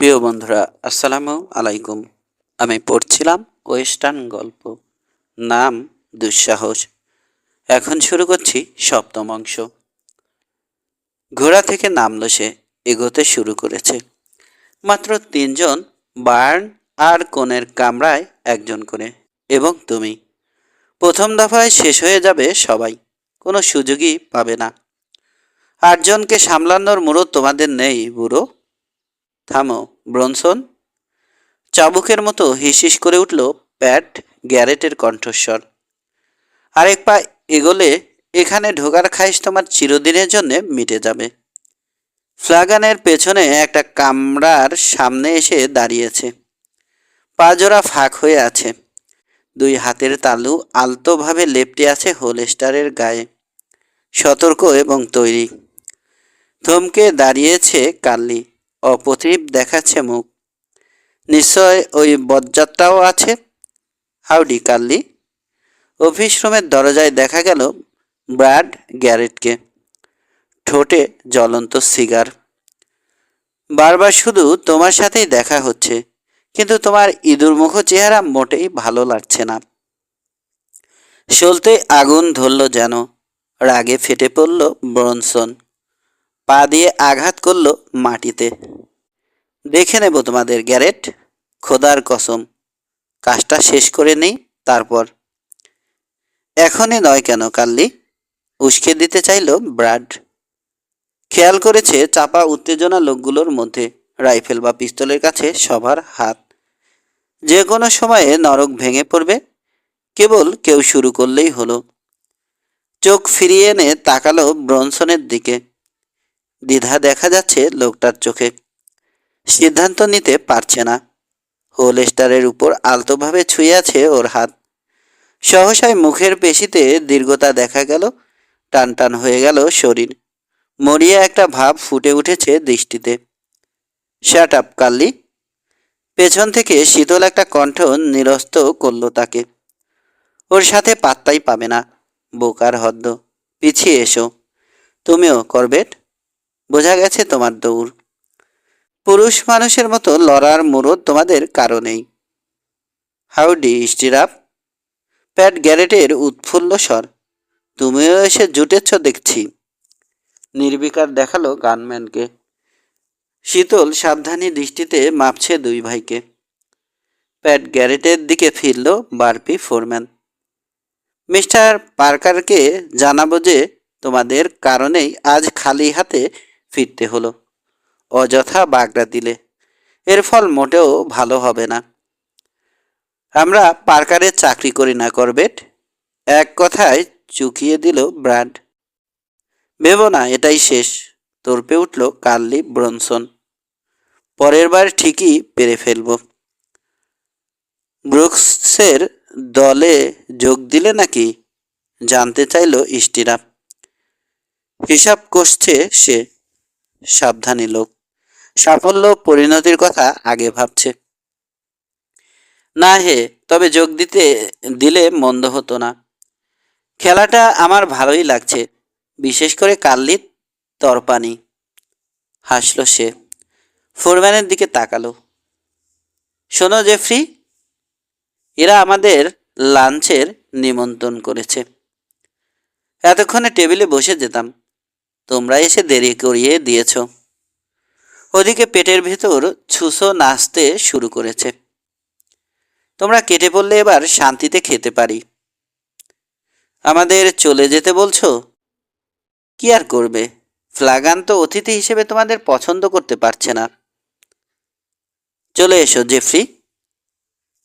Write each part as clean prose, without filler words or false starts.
প্রিয় বন্ধুরা, আসসালামু আলাইকুম। আমি পড়ছিলাম ওয়েস্টার্ন গল্প, নাম দুঃসাহস। এখন শুরু করছি সপ্তম অংশ। ঘোড়া থেকে নামলো সে, এগোতে শুরু করেছে। মাত্র তিনজন, বার্ন আর কোণের কামরায় একজন করে, এবং তুমি। প্রথম দফায় শেষ হয়ে যাবে সবাই, কোনো সুযোগই পাবে না। আটজনকে সামলানোর মুরত তোমাদের নেই, বুড়ো। থামো, ব্রনসন। চাবুকের মতো হিসিস করে উঠল প্যাট গ্যারেটের কণ্ঠস্বর। আরেক পা এগোলে এখানে ঢোকার খাইশ তোমার চিরদিনের জন্য মিটে যাবে। ফ্লাগানের পেছনে একটা কামরার সামনে এসে দাঁড়িয়েছে। পা জোড়া ফাঁক হয়ে আছে। দুই হাতের তালু আলতোভাবে লেপ্টে আছে হোলস্টারের গায়ে, সতর্ক এবং তৈরি। থমকে দাঁড়িয়েছে কাল্লি, অপ্রতিভ দেখাচ্ছে মুখ। নিশ্চয় ওই বজ্জাতটাও আছে। হাউডি কাল্লি। অফিস রুমের দরজায় দেখা গেল ব্র্যাড গ্যারেটকে, ঠোঁটে জ্বলন্ত সিগার। বারবার শুধু তোমার সাথেই দেখা হচ্ছে, কিন্তু তোমার ইঁদুর মুখ চেহারা মোটেই ভালো লাগছে না। সলতে আগুন ধরল যেন। রাগে ফেটে পড়ল ব্রনসন। পা দিয়ে আঘাত করল মাটিতে। দেখে নেব তোমাদের, গ্যারেট। খোদার কসম, কাজটা শেষ করে নেই, তারপর। এখনই নয় কেন কাল্লি? উস্কে দিতে চাইল ব্র্যাড। খেয়াল করেছে চাপা উত্তেজনা লোকগুলোর মধ্যে, রাইফেল বা পিস্তলের কাছে সবার হাত। যে কোনো সময়ে নরক ভেঙে পড়বে, কেবল কেউ শুরু করলেই হলো। চোখ ফিরিয়ে এনে তাকালো ব্রনসনের দিকে। দ্বিধা দেখা যাচ্ছে লোকটার চোখে। সিদ্ধান্ত নিতে পারছে না। হোলস্টারের উপর আলতোভাবে ছুঁয়ে আছে ওর হাত। সহসায় মুখের পেশিতে দীর্ঘতা দেখা গেল। টান টান হয়ে গেল শরীর। মরিয়া একটা ভাব ফুটে উঠেছে দৃষ্টিতে। Shut up Callie. পেছন থেকে শীতল একটা কণ্ঠ নিরস্ত করল তাকে। ওর সাথে পাত্তাই পাবে না, বোকার হদ্দ। পিছিয়ে এসো। তুমিও, করবেট। বোঝা গেছে তোমার দৌড়। পুরুষ মানুষের মতো লড়ার মুরদ তোমাদের কারণেই। Howdy stirrup. প্যাট গ্যারেটের উৎফুল্ল স্বর। তুমিও এসে জুটেছ দেখছি। নির্বিকার দেখালো গানম্যানকে। শীতল সাবধানী দৃষ্টিতে মাপছে দুই ভাইকে। প্যাট গ্যারেটের দিকে ফিরল বারপি ফোরম্যান। মিস্টার পার্কারকে জানাবো যে তোমাদের কারণেই আজ খালি হাতে ফিরতে হলো। অযথা বাগড়া দিলে এর ফল মোটেও ভালো হবে না। আমরা পার্কারের চাকরি করি না, করবেট। এক কথায় চুকিয়ে দিল ব্র্যাড। ভেবো না এটাই শেষ, তর্পে উঠল কার্লি ব্রনসন। পরের বার ঠিকই পেরে ফেলব। ব্রুকসের দলে যোগ দিলে নাকি? জানতে চাইল স্টিরাপ। হিসাব কষছে সে। সাবধানী লোক, সাফল্য পরিণতির কথা আগে ভাবছে। না হে, তবে যোগ দিলে মন্দ হতো না। খেলাটা আমার ভালোই লাগছে, বিশেষ করে কার্লির তরপানি। হাসল সে। ফোরম্যানের দিকে তাকালো। শোনো জেফ্রি, এরা আমাদের লাঞ্চের নিমন্ত্রণ করেছে। এতক্ষণে টেবিলে বসে যেতাম, তোমরা এসে দেরি করিয়ে দিয়েছ। ওদিকে পেটের ভেতর ছুঁচো নাচতে শুরু করেছে। তোমরা কেটে পড়লে এবার শান্তিতে খেতে পারি। আমাদের চলে যেতে বলছো? কি আর করবে, ফ্লাগান তো অতিথি হিসেবে তোমাদের পছন্দ করতে পারছে না। চলে এসো জেফ্রি,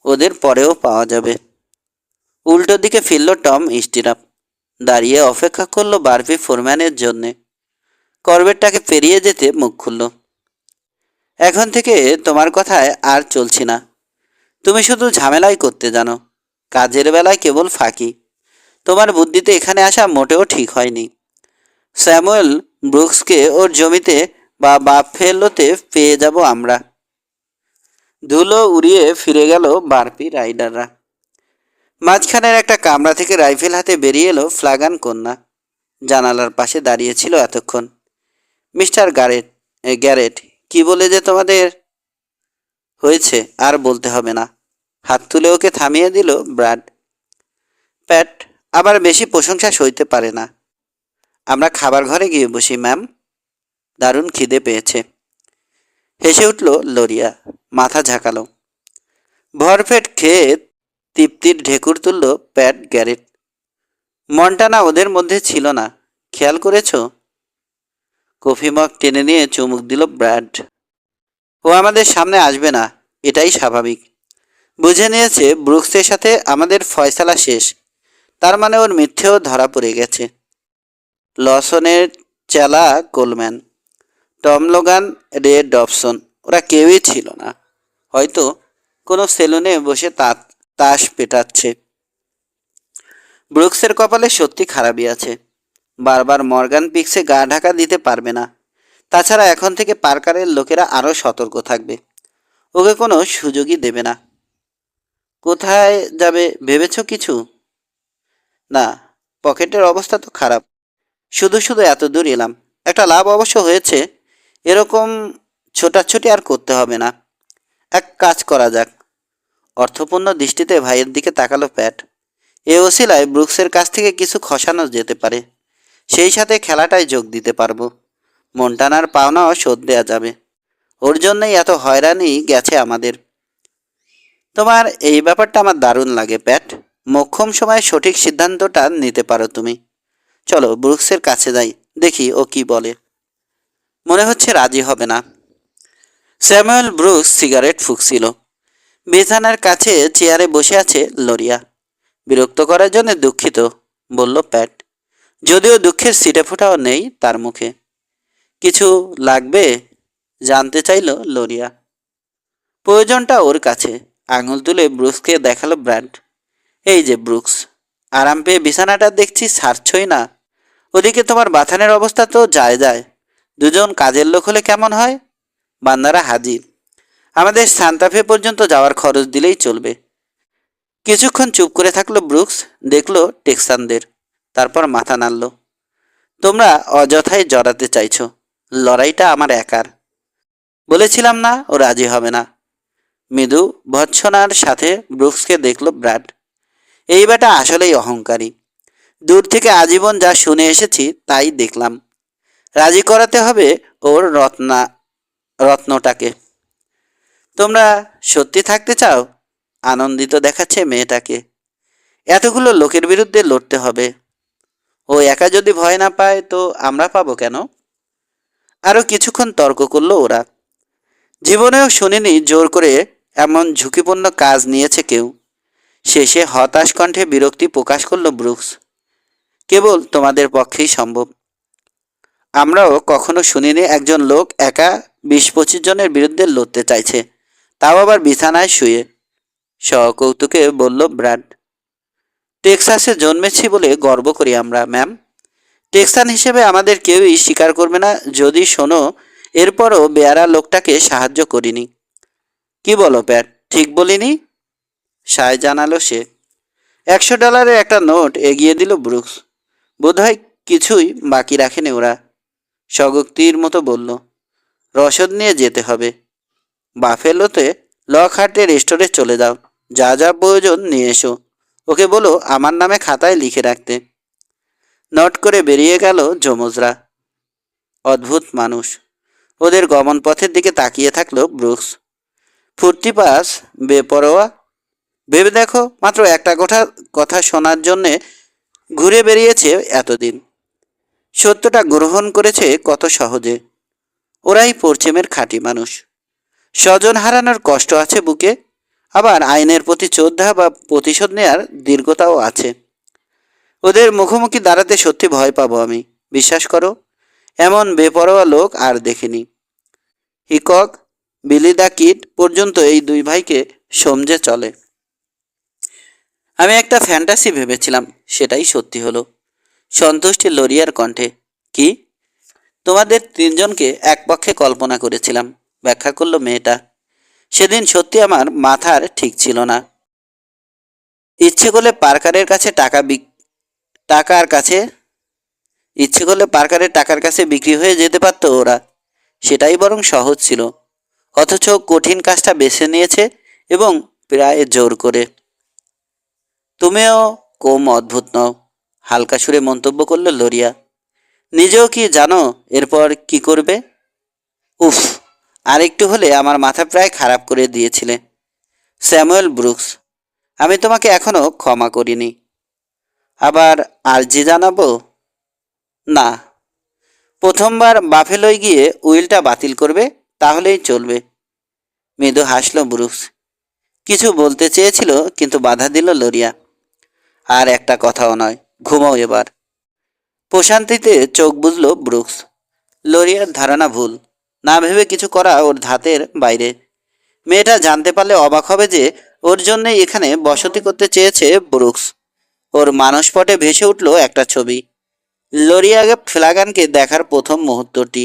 ওদের পরেও পাওয়া যাবে। উল্টো দিকে ফিরল টম স্টিরাপ। দাঁড়িয়ে অপেক্ষা করলো বারবি ফোরম্যানের জন্যে। করবেটটাকে পেরিয়ে যেতে মুখ খুলল। এখন থেকে তোমার কথায় আর চলছি না। তুমি শুধু ঝামেলাই করতে জানো, কাজের বেলায় কেবল ফাঁকি। তোমার বুদ্ধিতে এখানে আসা মোটেও ঠিক হয়নি। স্যামুয়েল ব্রুকসকে ওর জমিতে বা বাফেলোতে পেয়ে যাব আমরা। ধুলো উড়িয়ে ফিরে গেল বারপি রাইডাররা। মাঝখানের একটা কামরা থেকে রাইফেল হাতে বেরিয়ে এলো ফ্লাগান কন্যা। জানালার পাশে দাঁড়িয়েছিল এতক্ষণ। মিস্টার গ্যারেট, কি বলে যে তোমাদের? হয়েছে, আর বলতে হবে না। হাত তুলে ওকে থামিয়ে দিল ব্র্যাড। প্যাট আবার বেশি প্রশংসা সইতে পারে না। আমরা খাবার ঘরে গিয়ে বসি ম্যাম, দারুণ খিদে পেয়েছে। হেসে উঠল লরিয়া, মাথা ঝাঁকালো। ভরপেট খেয়ে তৃপ্তির ঢেকুর তুলল প্যাট গ্যারেট। মন্টানা ওদের মধ্যে ছিল না, খেয়াল করেছ? কফি মগ টেনে নিয়ে চুমুক দিল ব্র্যাড। ও আমাদের সামনে আসবে না, এটাই স্বাভাবিক। বুঝে নিয়েছে ব্রুকসের সাথে আমাদের ফয়সালা শেষ। তার মানে ওর মিথ্যেও ধরা পড়ে গেছে। লসনের চেলা কোলম্যান, টম লোগান, রে ডবসন, ওরা কেউই ছিল না। হয়তো কোনো সেলুনে বসে তাস পেটাচ্ছে। ব্রুকসের কপালে সত্যি খারাপই আছে। বারবার মর্গান পিক্সে গা ঢাকা দিতে পারবে না। তাছাড়া এখন থেকে পার্কারের লোকেরা আরও সতর্ক থাকবে। ওকে কোনো সুযোগই দেবে না। কোথায় যাবে ভেবেছ কিছু? না, পকেটের অবস্থা তো খারাপ। শুধু শুধু এত দূর এলাম। একটা লাভ অবশ্য হয়েছে, এরকম ছোটাছুটি আর করতে হবে না। এক কাজ করা যাক। অর্থপূর্ণ দৃষ্টিতে ভাইয়ের দিকে তাকালো প্যাট। এ ওসিলায় ব্রুকসের কাছ থেকে কিছু খসানো যেতে পারে। সেই সাথে খেলাটায় যোগ দিতে পারবো। মন্টানার পাওনাও শোধ দেওয়া যাবে। ওর জন্যই এত হয়রানি গেছে আমাদের। তোমার এই ব্যাপারটা আমার দারুণ লাগে প্যাট। মোক্ষম সময়ে সঠিক সিদ্ধান্তটা নিতে পারো তুমি। চলো ব্রুকসের কাছে যাই, দেখি ও কি বলে। মনে হচ্ছে রাজি হবে না। স্যামুয়েল ব্রুকস সিগারেট ফুঁকছিল। বিছানার কাছে চেয়ারে বসে আছে লরিয়া। বিরক্ত করার জন্য দুঃখিত, বলল প্যাট। যদিও দুঃখের সিটে ফোটাও নেই তার মুখে। কিছু লাগবে? জানতে চাইল লরিয়া। প্রয়োজনটা ওর কাছে। আঙুল তুলে ব্রুকসকে দেখালো ব্র্যান্ড। এই যে ব্রুকস, আরাম পেয়ে বিছানাটা দেখছি ছাড়ছই না। ওদিকে তোমার বাথানের অবস্থা তো যায় যায়। দুজন কাজের লোক হলে কেমন হয়? বান্দারা হাজির। আমাদের সান্তাফে পর্যন্ত যাওয়ার খরচ দিলেই চলবে। কিছুক্ষণ চুপ করে থাকলো ব্রুকস, দেখলো টেক্সানদের, তারপর মাথা নাড়ল। তোমরা অযথাই জড়াতে চাইছো। লড়াইটা আমার একার। বলেছিলাম না ও রাজি হবে না। মৃদু ভৎসনার সাথে ব্রুকসকে দেখলো ব্র্যাড। এই বেটা আসলেই অহংকারী। দূর থেকে আজীবন যা শুনে এসেছি তাই দেখলাম। রাজি করাতে হবে ওর রত্নটাকে। তোমরা সত্যি থাকতে চাও? আনন্দিত দেখাচ্ছে মেয়েটাকে। এতগুলো লোকের বিরুদ্ধে লড়তে হবে। ও একা যদি ভয় না পায় তো আমরা পাবো কেন? আরও কিছুক্ষণ তর্ক করলো ওরা। জীবনেও শুনিনি জোর করে এমন ঝুঁকিপূর্ণ কাজ নিয়েছে কেউ। শেষে হতাশ কণ্ঠে বিরক্তি প্রকাশ করলো ব্রুকস। কেবল তোমাদের পক্ষেই সম্ভব। আমরাও কখনো শুনিনি একজন লোক একা 20-25 জনের বিরুদ্ধে লড়তে চাইছে, তাও আবার বিছানায় শুয়ে। সকৌতুকে বলল ব্র্যাড। টেক্সাসে জন্মেছি বলে গর্ব করি আমরা ম্যাম। টেক্সান হিসেবে আমাদের কেউই স্বীকার করবে না যদি শোনো এরপরও বেয়ারা লোকটাকে সাহায্য করিনি। কি বলো প্যাট, ঠিক বলিনি? সায় জানালো সে। $100 একটা নোট এগিয়ে দিল ব্রুকস। বোধহয় কিছুই বাকি রাখেনি ওরা। স্বগক্তির মতো বলল, রসদ নিয়ে যেতে হবে। বাফেলোতে লকহার্টের স্টোরে চলে যাও, যা যা প্রয়োজন নিয়ে এসো। ওকে বলো আমার নামে খাতায় লিখে রাখতে। নট করে বেরিয়ে গেল যমজরা। অদ্ভুত মানুষ। ওদের গমন পথের দিকে তাকিয়ে থাকলো ব্রুকস। ফুর্তি পাস, বেপরোয়া। ভেবে দেখো, মাত্র একটা কথা শোনার জন্যে ঘুরে বেরিয়েছে এতদিন। সত্যটা গ্রহণ করেছে কত সহজে। ওরাই পশ্চিমের খাঁটি মানুষ। স্বজন হারানোর কষ্ট আছে বুকে, আবার আইনের প্রতি শ্রদ্ধা বা প্রতিশোধ নেয়ার দীর্ঘতাও আছে। ওদের মুখোমুখি দাঁড়াতে সত্যি ভয় পাবো আমি, বিশ্বাস করো। এমন বেপরোয়া লোক আর দেখিনি। হিকক, বিলি দ্য কিড পর্যন্ত এই দুই ভাইকে সমঝে চলে। আমি একটা ফ্যান্টাসি ভেবেছিলাম, সেটাই সত্যি হলো। সন্তুষ্টি লরিয়ার কণ্ঠে। কি? তোমাদের তিনজনকে এক পক্ষে কল্পনা করেছিলাম, ব্যাখ্যা করলো মেয়েটা। সেদিন সত্যি আমার মাথার ঠিক ছিল না। ইচ্ছে করলে পার্কারের কাছে টাকার কাছে ইচ্ছে করলে পার্কারের টাকার কাছে বিক্রি হয়ে যেতে পারতো ওরা। সেটাই বরং সহজ ছিল। অথচ কঠিন কাজটা বেছে নিয়েছে এবং প্রায় জোর করে। তুমিও কম অদ্ভুত নও, হালকা সুরে মন্তব্য করল লোরিয়া। নিজেও কি জানো এরপর কি করবে? উফ, আরেকটু হলে আমার মাথা প্রায় খারাপ করে দিয়েছিলে। স্যামুয়েল ব্রুকস, আমি তোমাকে এখনো ক্ষমা করিনি। আবার আর্জি জানাবো? না, প্রথমবার বাফেলোয় গিয়ে উইলটা বাতিল করবে, তাহলেই চলবে। মৃদু হাসল ব্রুকস। কিছু বলতে চেয়েছিল কিন্তু বাধা দিল লোরিয়া। আর একটা কথাও নয়, ঘুমাও এবার। প্রশান্তিতে চোখ বুজল ব্রুকস। লোরিয়ার ধারণা ভুল, না ভেবে কিছু করা ওর ধাতের বাইরে। মেয়েটা জানতে পারলে অবাক হবে যে ওর জন্যই এখানে বসতি করতে চেয়েছে ব্রুকস। ওর মানসপটে ভেসে উঠল একটা ছবি। লোরিয়া ফ্লাগানকে দেখার প্রথম মুহূর্তটি।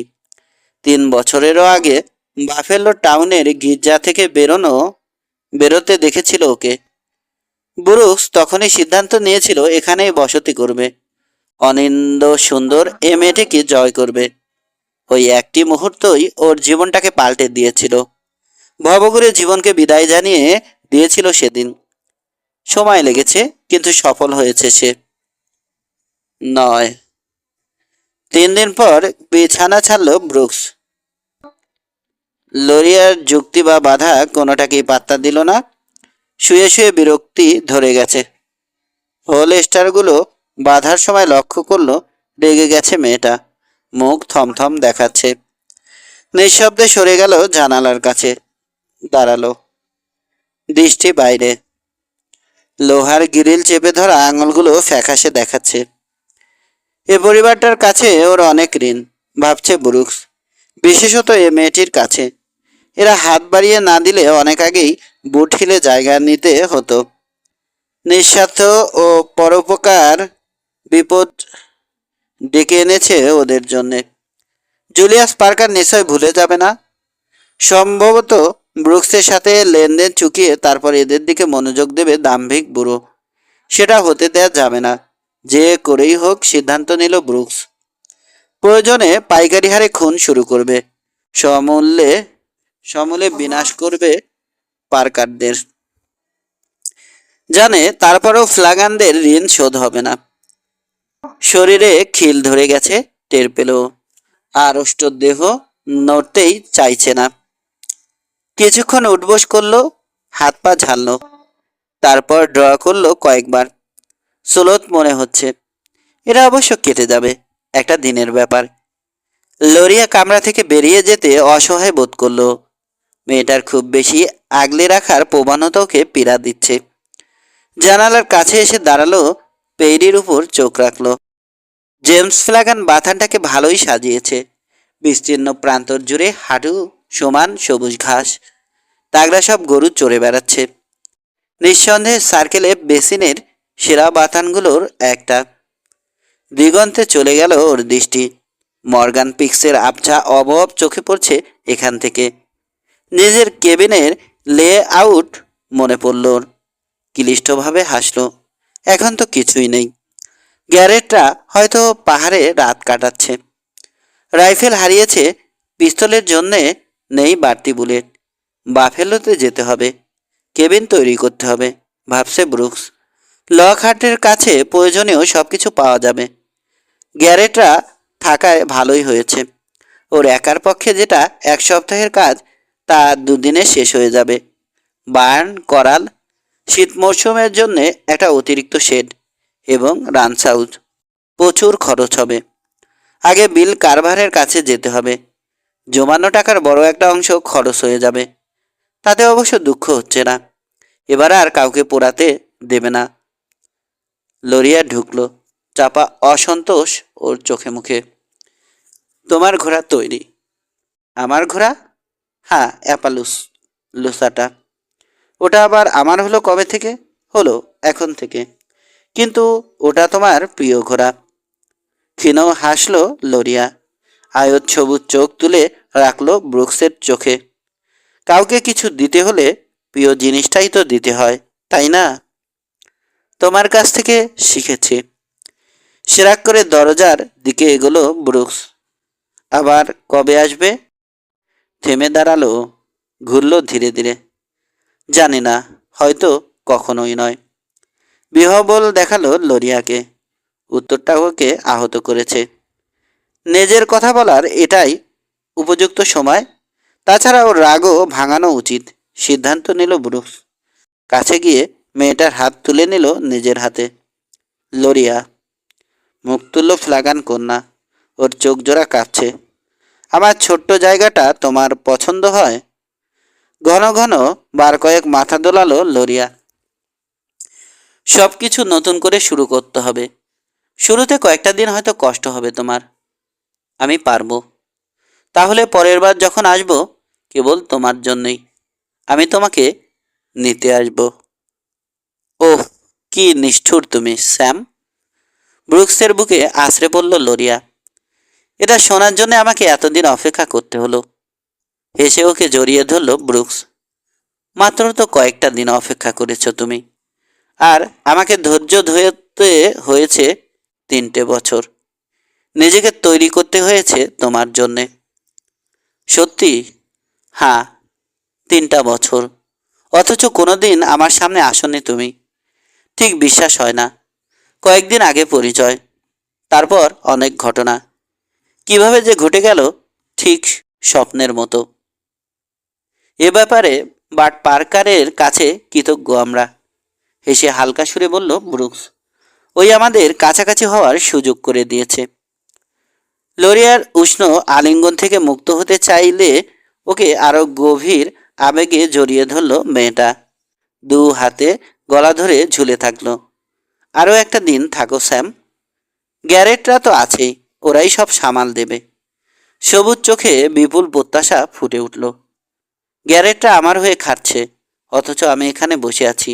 3 বছরেরও আগে বাফেলো টাউনের গির্জা থেকে বেরোতে দেখেছিল ওকে। ব্রুকস তখনই সিদ্ধান্ত নিয়েছিল এখানেই বসতি করবে, অনিন্দ সুন্দর এ মেয়েটিকে জয় করবে। ওই একটি মুহূর্তই ওর জীবনটাকে পাল্টে দিয়েছিল। ভবঘুরে জীবনকে বিদায় জানিয়ে দিয়েছিল সেদিন। সময় লেগেছে, কিন্তু সফল হয়েছে সে। নয়, 3 দিন পর বিছানা ছাড়ল ব্রুকস। লোরিয়ার যুক্তি বা বাধা কোনোটাকেই পাত্তা দিল না। শুয়ে শুয়ে বিরক্তি ধরে গেছে। হোল স্টারগুলো বাঁধার সময় লক্ষ্য করলো রেগে গেছে মেয়েটা। মুখ থমথম দেখাচ্ছে। নিঃশব্দে সরে গেল জানালার কাছে, দাঁড়ালো। দৃষ্টি বাইরে। লোহার গ্রিল চেপে ধরা আঙুলগুলো ফ্যাকাশে দেখাচ্ছে। এ পরিবারটার কাছে ওর অনেক ঋণ, ভাবছে ব্রুকস। বিশেষত এ মেয়েটির কাছে। এরা হাত বাড়িয়ে না দিলে অনেক আগেই বুট হিলে জায়গা নিতে হতো। নিঃস্বার্থ ও পরোপকার বিপদ ডেকে এনেছে ওদের জন্যে। জুলিয়াস পার্কার নিশ্চয় ভুলে যাবে না। সম্ভবত ব্রুকসের সাথে লেনদেন চুকিয়ে তারপর এদের দিকে মনোযোগ দেবে দাম্ভিক বুড়ো। সেটা হতে দেওয়া যাবে না। যে করেই হোক সিদ্ধান্ত নিল ব্রুকস। প্রয়োজনে পাইকারি হারে খুন শুরু করবে, সমূলে সমূলে বিনাশ করবে পার্কারদের। জানে তারপরও ফ্লাগানদের ঋণ শোধ হবে না। শরীরে খিল ধরে গেছে টের পেল। আর দেহ নড়তেই চাইছে না। কিছুক্ষণ উঠবোস করলো, হাত পা ঝাললো, তারপর ড্র করলো কয়েকবার। সুলত মনে হচ্ছে। এরা অবশ্য কেটে যাবে, একটা দিনের ব্যাপার। লোরিয়া কামরা থেকে বেরিয়ে যেতে অসহায় বোধ করলো। মেয়েটার খুব বেশি আগলে রাখার প্রবণতা ওকে পীড়া দিচ্ছে। জানালার কাছে এসে দাঁড়ালো, পেইরির উপর চোখ রাখলো। জেমস ফ্লাগান বাথানটাকে ভালোই সাজিয়েছে। বিস্তীর্ণ প্রান্তর জুড়ে হাঁটু সমান সবুজ ঘাস। তাগড়া সব গরু চড়ে বেড়াচ্ছে। নিঃসন্দেহে সার্কেলে বেসিনের সেরা বাথানগুলোর একটা। দিগন্তে চলে গেল ওর দৃষ্টি। মর্গান পিক্সের আবছা অভাব চোখে পড়ছে এখান থেকে। নিজের কেবিনের লে আউট মনে পড়ল ওর। ক্লিষ্টভাবে হাসল। এখন তো কিছুই নেই। গ্যারেটরা হয়তো পাহাড়ে রাত কাটাচ্ছে। রাইফেল হারিয়েছে, পিস্তলের জন্যে নেই বাড়তি বুলেট। বাফেলোতে যেতে হবে, কেবিন তৈরি করতে হবে, ভাবছে ব্রুকস। লকহার্টের কাছে প্রয়োজনীয় সব কিছু পাওয়া যাবে। গ্যারেটরা থাকায় ভালোই হয়েছে। ওর একার পক্ষে যেটা 1 সপ্তাহের কাজ, তা 2 দিনে শেষ হয়ে যাবে। বার্ন করাল, শীত মরশুমের জন্য একটা অতিরিক্ত শেড এবং রানস হাউস। প্রচুর খরচ হবে। আগে বিল কারভারের কাছে যেতে হবে। জমানো টাকার বড় একটা অংশ খরচ হয়ে যাবে। তাতে অবশ্য দুঃখ হচ্ছে না। এবার আর কাউকে পোড়াতে দেবে না। লরিয়া ঢুকলো, চাপা অসন্তোষ ওর চোখে মুখে। তোমার ঘোড়া তৈরি। আমার ঘোড়া? হ্যাঁ, অ্যাপালুস লুসাটা। ওটা আবার আমার হলো কবে থেকে? হলো এখন থেকে। কিন্তু ওটা তোমার প্রিয় ঘোড়া। ক্ষীণ হাসলো লরিয়া। আয়ত সবুজ চোখ তুলে রাখলো ব্রুকসের চোখে। কাউকে কিছু দিতে হলে প্রিয় জিনিসটাই তো দিতে হয়, তাই না? তোমার কাছ থেকে শিখেছি। সেরাক করে দরজার দিকে এগোলো ব্রুকস। আবার কবে আসবে? থেমে দাঁড়ালো। ঘুরল ধীরে ধীরে। জানি না, হয়তো কখনোই নয়। বিহ্বল দেখালো লরিয়াকে। উত্তরটা ওকে আহত করেছে। নিজের কথা বলার এটাই উপযুক্ত সময়। তাছাড়া ওর রাগও ভাঙানো উচিত। সিদ্ধান্ত নিল ব্রুকস। কাছে গিয়ে মেয়েটার হাত তুলে নিল নিজের হাতে। লরিয়া। মুখ তুলল ফ্লাগান কন্যা। ওর চোখ জোড়া কাঁপছে। আমার ছোট্ট জায়গাটা তোমার পছন্দ হয়? ঘন ঘন বার কয়েক মাথা দোলালো লরিয়া। সব কিছু নতুন করে শুরু করতে হবে। শুরুতে কয়েকটা দিন হয়তো কষ্ট হবে তোমার। আমি পারবো। তাহলে পরের বার যখন আসবো, কেবল তোমার জন্যই। আমি তোমাকে নিতে আসবো। ওহ, কি নিষ্ঠুর তুমি, স্যাম। ব্রুকসের বুকে আছড়ে পড়ল লরিয়া। এটা শোনার জন্য আমাকে এতদিন অপেক্ষা করতে হলো। হেসে ওকে জড়িয়ে ধরল ব্রুকস। মাত্র তো কয়েকটা দিন অপেক্ষা করেছ তুমি, আর আমাকে ধৈর্য ধরতে হয়েছে 3টে বছর। নিজেকে তৈরি করতে হয়েছে তোমার জন্যে। সত্যি? হ্যাঁ, 3টা বছর। অথচ কোনোদিন আমার সামনে আসনি তুমি। ঠিক বিশ্বাস হয় না। কয়েকদিন আগে পরিচয়, তারপর অনেক ঘটনা। কিভাবে যে ঘটে গেল, ঠিক স্বপ্নের মতো। এ ব্যাপারে বাট পার্কারের কাছে কৃতজ্ঞ আমরা। হেসে হালকা সুরে বলল ব্রুকস। ওই আমাদের কাছাকাছি হওয়ার সুযোগ করে দিয়েছে। লরিয়ার উষ্ণ আলিঙ্গন থেকে মুক্ত হতে চাইলে ওকে আরো গভীর আবেগে জড়িয়ে ধরল মেয়েটা। দু হাতে গলা ধরে ঝুলে থাকলো। আরও একটা দিন থাকো স্যাম। গ্যারেটরা তো আছেই, ওরাই সব সামাল দেবে। সবুজ চোখে বিপুল প্রত্যাশা ফুটে উঠল। গ্যারেটরা আমার হয়ে খাচ্ছে, অথচ আমি এখানে বসে আছি,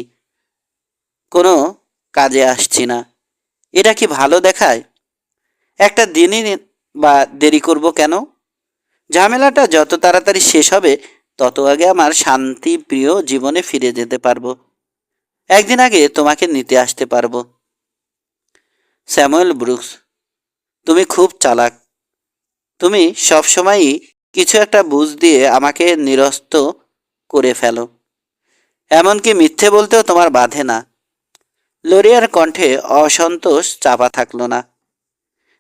কোনো কাজে আসছি না। এটা কি ভালো দেখায়? একটা দিনই বা দেরি করব কেন? ঝামেলাটা যত তাড়াতাড়ি শেষ হবে, তত আগে আমার শান্তি প্রিয় জীবনে ফিরে যেতে পারবো। একদিন আগে তোমাকে নিতে আসতে পারবো। স্যামুয়েল ব্রুকস, তুমি খুব চালাক। তুমি সবসময়ই কিছু একটা বুঝ দিয়ে আমাকে নিরস্ত করে ফেলো। এমনকি মিথ্যে বলতেও তোমার বাধে না। লরিয়ার কণ্ঠে অসন্তোষ চাপা থাকলো না।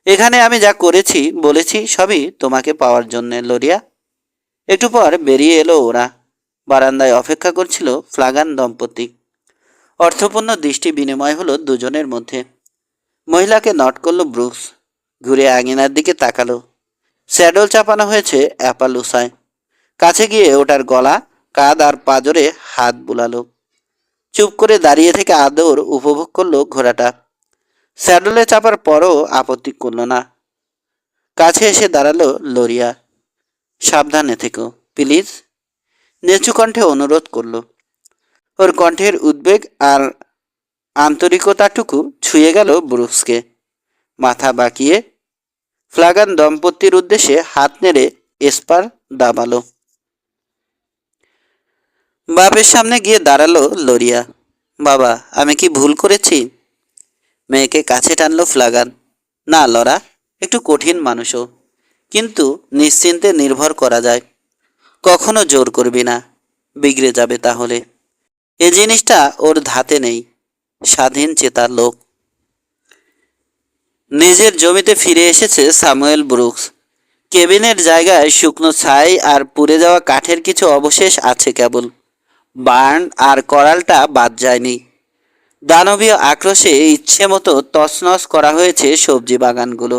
এখানে আমি যা করেছি বলেছি সবই তোমাকে পাওয়ার জন্যে লরিয়া। একটু পর বেরিয়ে এলো ওরা। বারান্দায় অপেক্ষা করছিল ফ্লাগান দম্পতি। অর্থপূর্ণ দৃষ্টি বিনিময় হলো দুজনের মধ্যে। মহিলাকে নট করল ব্রুকস। ঘুরে আঙিনার দিকে তাকালো। স্যাডল চাপানো হয়েছে অ্যাপালুসায়। কাছে গিয়ে ওটার গলা, কাঁধ আর পাজরে হাত বুলালো। চুপ করে দাঁড়িয়ে থেকে আদর উপভোগ করলো ঘোড়াটা। স্যাডলে চাপার পরও আপত্তি করল না। কাছে এসে দাঁড়ালো লরিয়া। সাবধানে থেকো প্লিজ, নিচু কণ্ঠে অনুরোধ করল। ওর কণ্ঠের উদ্বেগ আর আন্তরিকতাটুকু ছুঁয়ে গেল ব্রুকসকে। মাথা বাঁকিয়ে ফ্লাগান দম্পতির উদ্দেশ্যে হাত নেড়ে এসপার দাবালো। বাপের সামনে গিয়ে দাঁড়ালো লরিয়া। বাবা, আমি কি ভুল করেছি? মেয়েকে কাছে টানলো ফ্লাগান। না লরা, একটু কঠিন মানুষও, কিন্তু নিশ্চিন্তে নির্ভর করা যায়। কখনো জোর করবি না, বিগড়ে যাবে তাহলে। এ জিনিসটা ওর ধাতে নেই। স্বাধীন চেতার লোক। নিজের জমিতে ফিরে এসেছে স্যামুয়েল ব্রুকস। কেবিনের জায়গায় শুকনো ছাই আর পুড়ে যাওয়া কাঠের কিছু অবশেষ আছে কেবল। বার্ন আর করালটা বাদ যায়নি। দানবীয় আক্রোশে ইচ্ছে মতো তছনছ করা হয়েছে সবজি বাগানগুলো।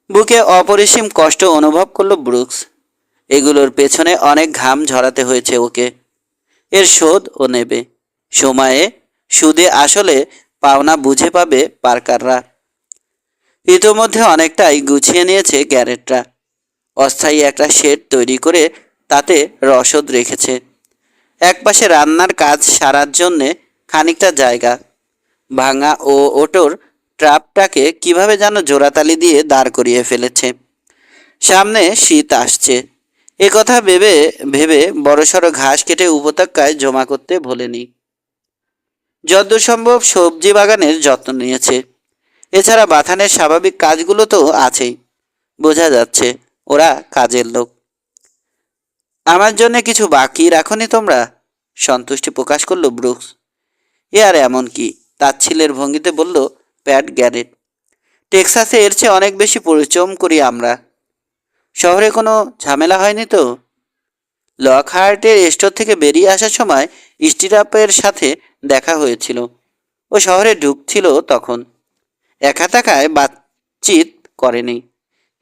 বুকে অপরিসীম কষ্ট অনুভব করলো ব্রুকস। এগুলোর পেছনে অনেক ঘাম ঝরাতে হয়েছে ওকে। এর শোধ ও নেবে। সময়ে সুদে আসলে পাওনা বুঝে পাবে পার্কাররা। ইতোমধ্যে অনেকটাই গুছিয়ে নিয়েছে গ্যারেটরা। অস্থায়ী একটা শেড তৈরি করে তাতে রসদ রেখেছে। একপাশে রান্নার কাজ সারার জন্যে খানিকটা জায়গা। ভাঙা ও ওটোর ট্রাপটাকে কিভাবে যেন জোড়াতালি দিয়ে দাঁড় করিয়ে ফেলেছে। সামনে শীত আসছে, এ কথা ভেবে ভেবে বড়সড় ঘাস কেটে উপত্যকায় জমা করতে ভোলেনি। যতদূর সম্ভব সবজি বাগানের যত্ন নিয়েছে। এছাড়া বাথানের স্বাভাবিক কাজগুলো তো আছেই। বোঝা যাচ্ছে ওরা কাজের লোক। আমার জন্য কিছু বাকি রাখনি তোমরা? সন্তুষ্টি প্রকাশ করলো ব্রুকস। এ আর এমন কি, তাচ্ছিল্যের ভঙ্গিতে বলল প্যাট গ্যারেট। টেক্সাসে এর চেয়ে অনেক বেশি পরিশ্রম করি আমরা। শহরে কোনো ঝামেলা হয়নি তো? লকহার্টের স্টোর থেকে বেরিয়ে আসার সময় স্টিরাপের সাথে দেখা হয়েছিল। ও শহরে ঢুকছিল তখন। একা থাকায় বাতচিত করেনি।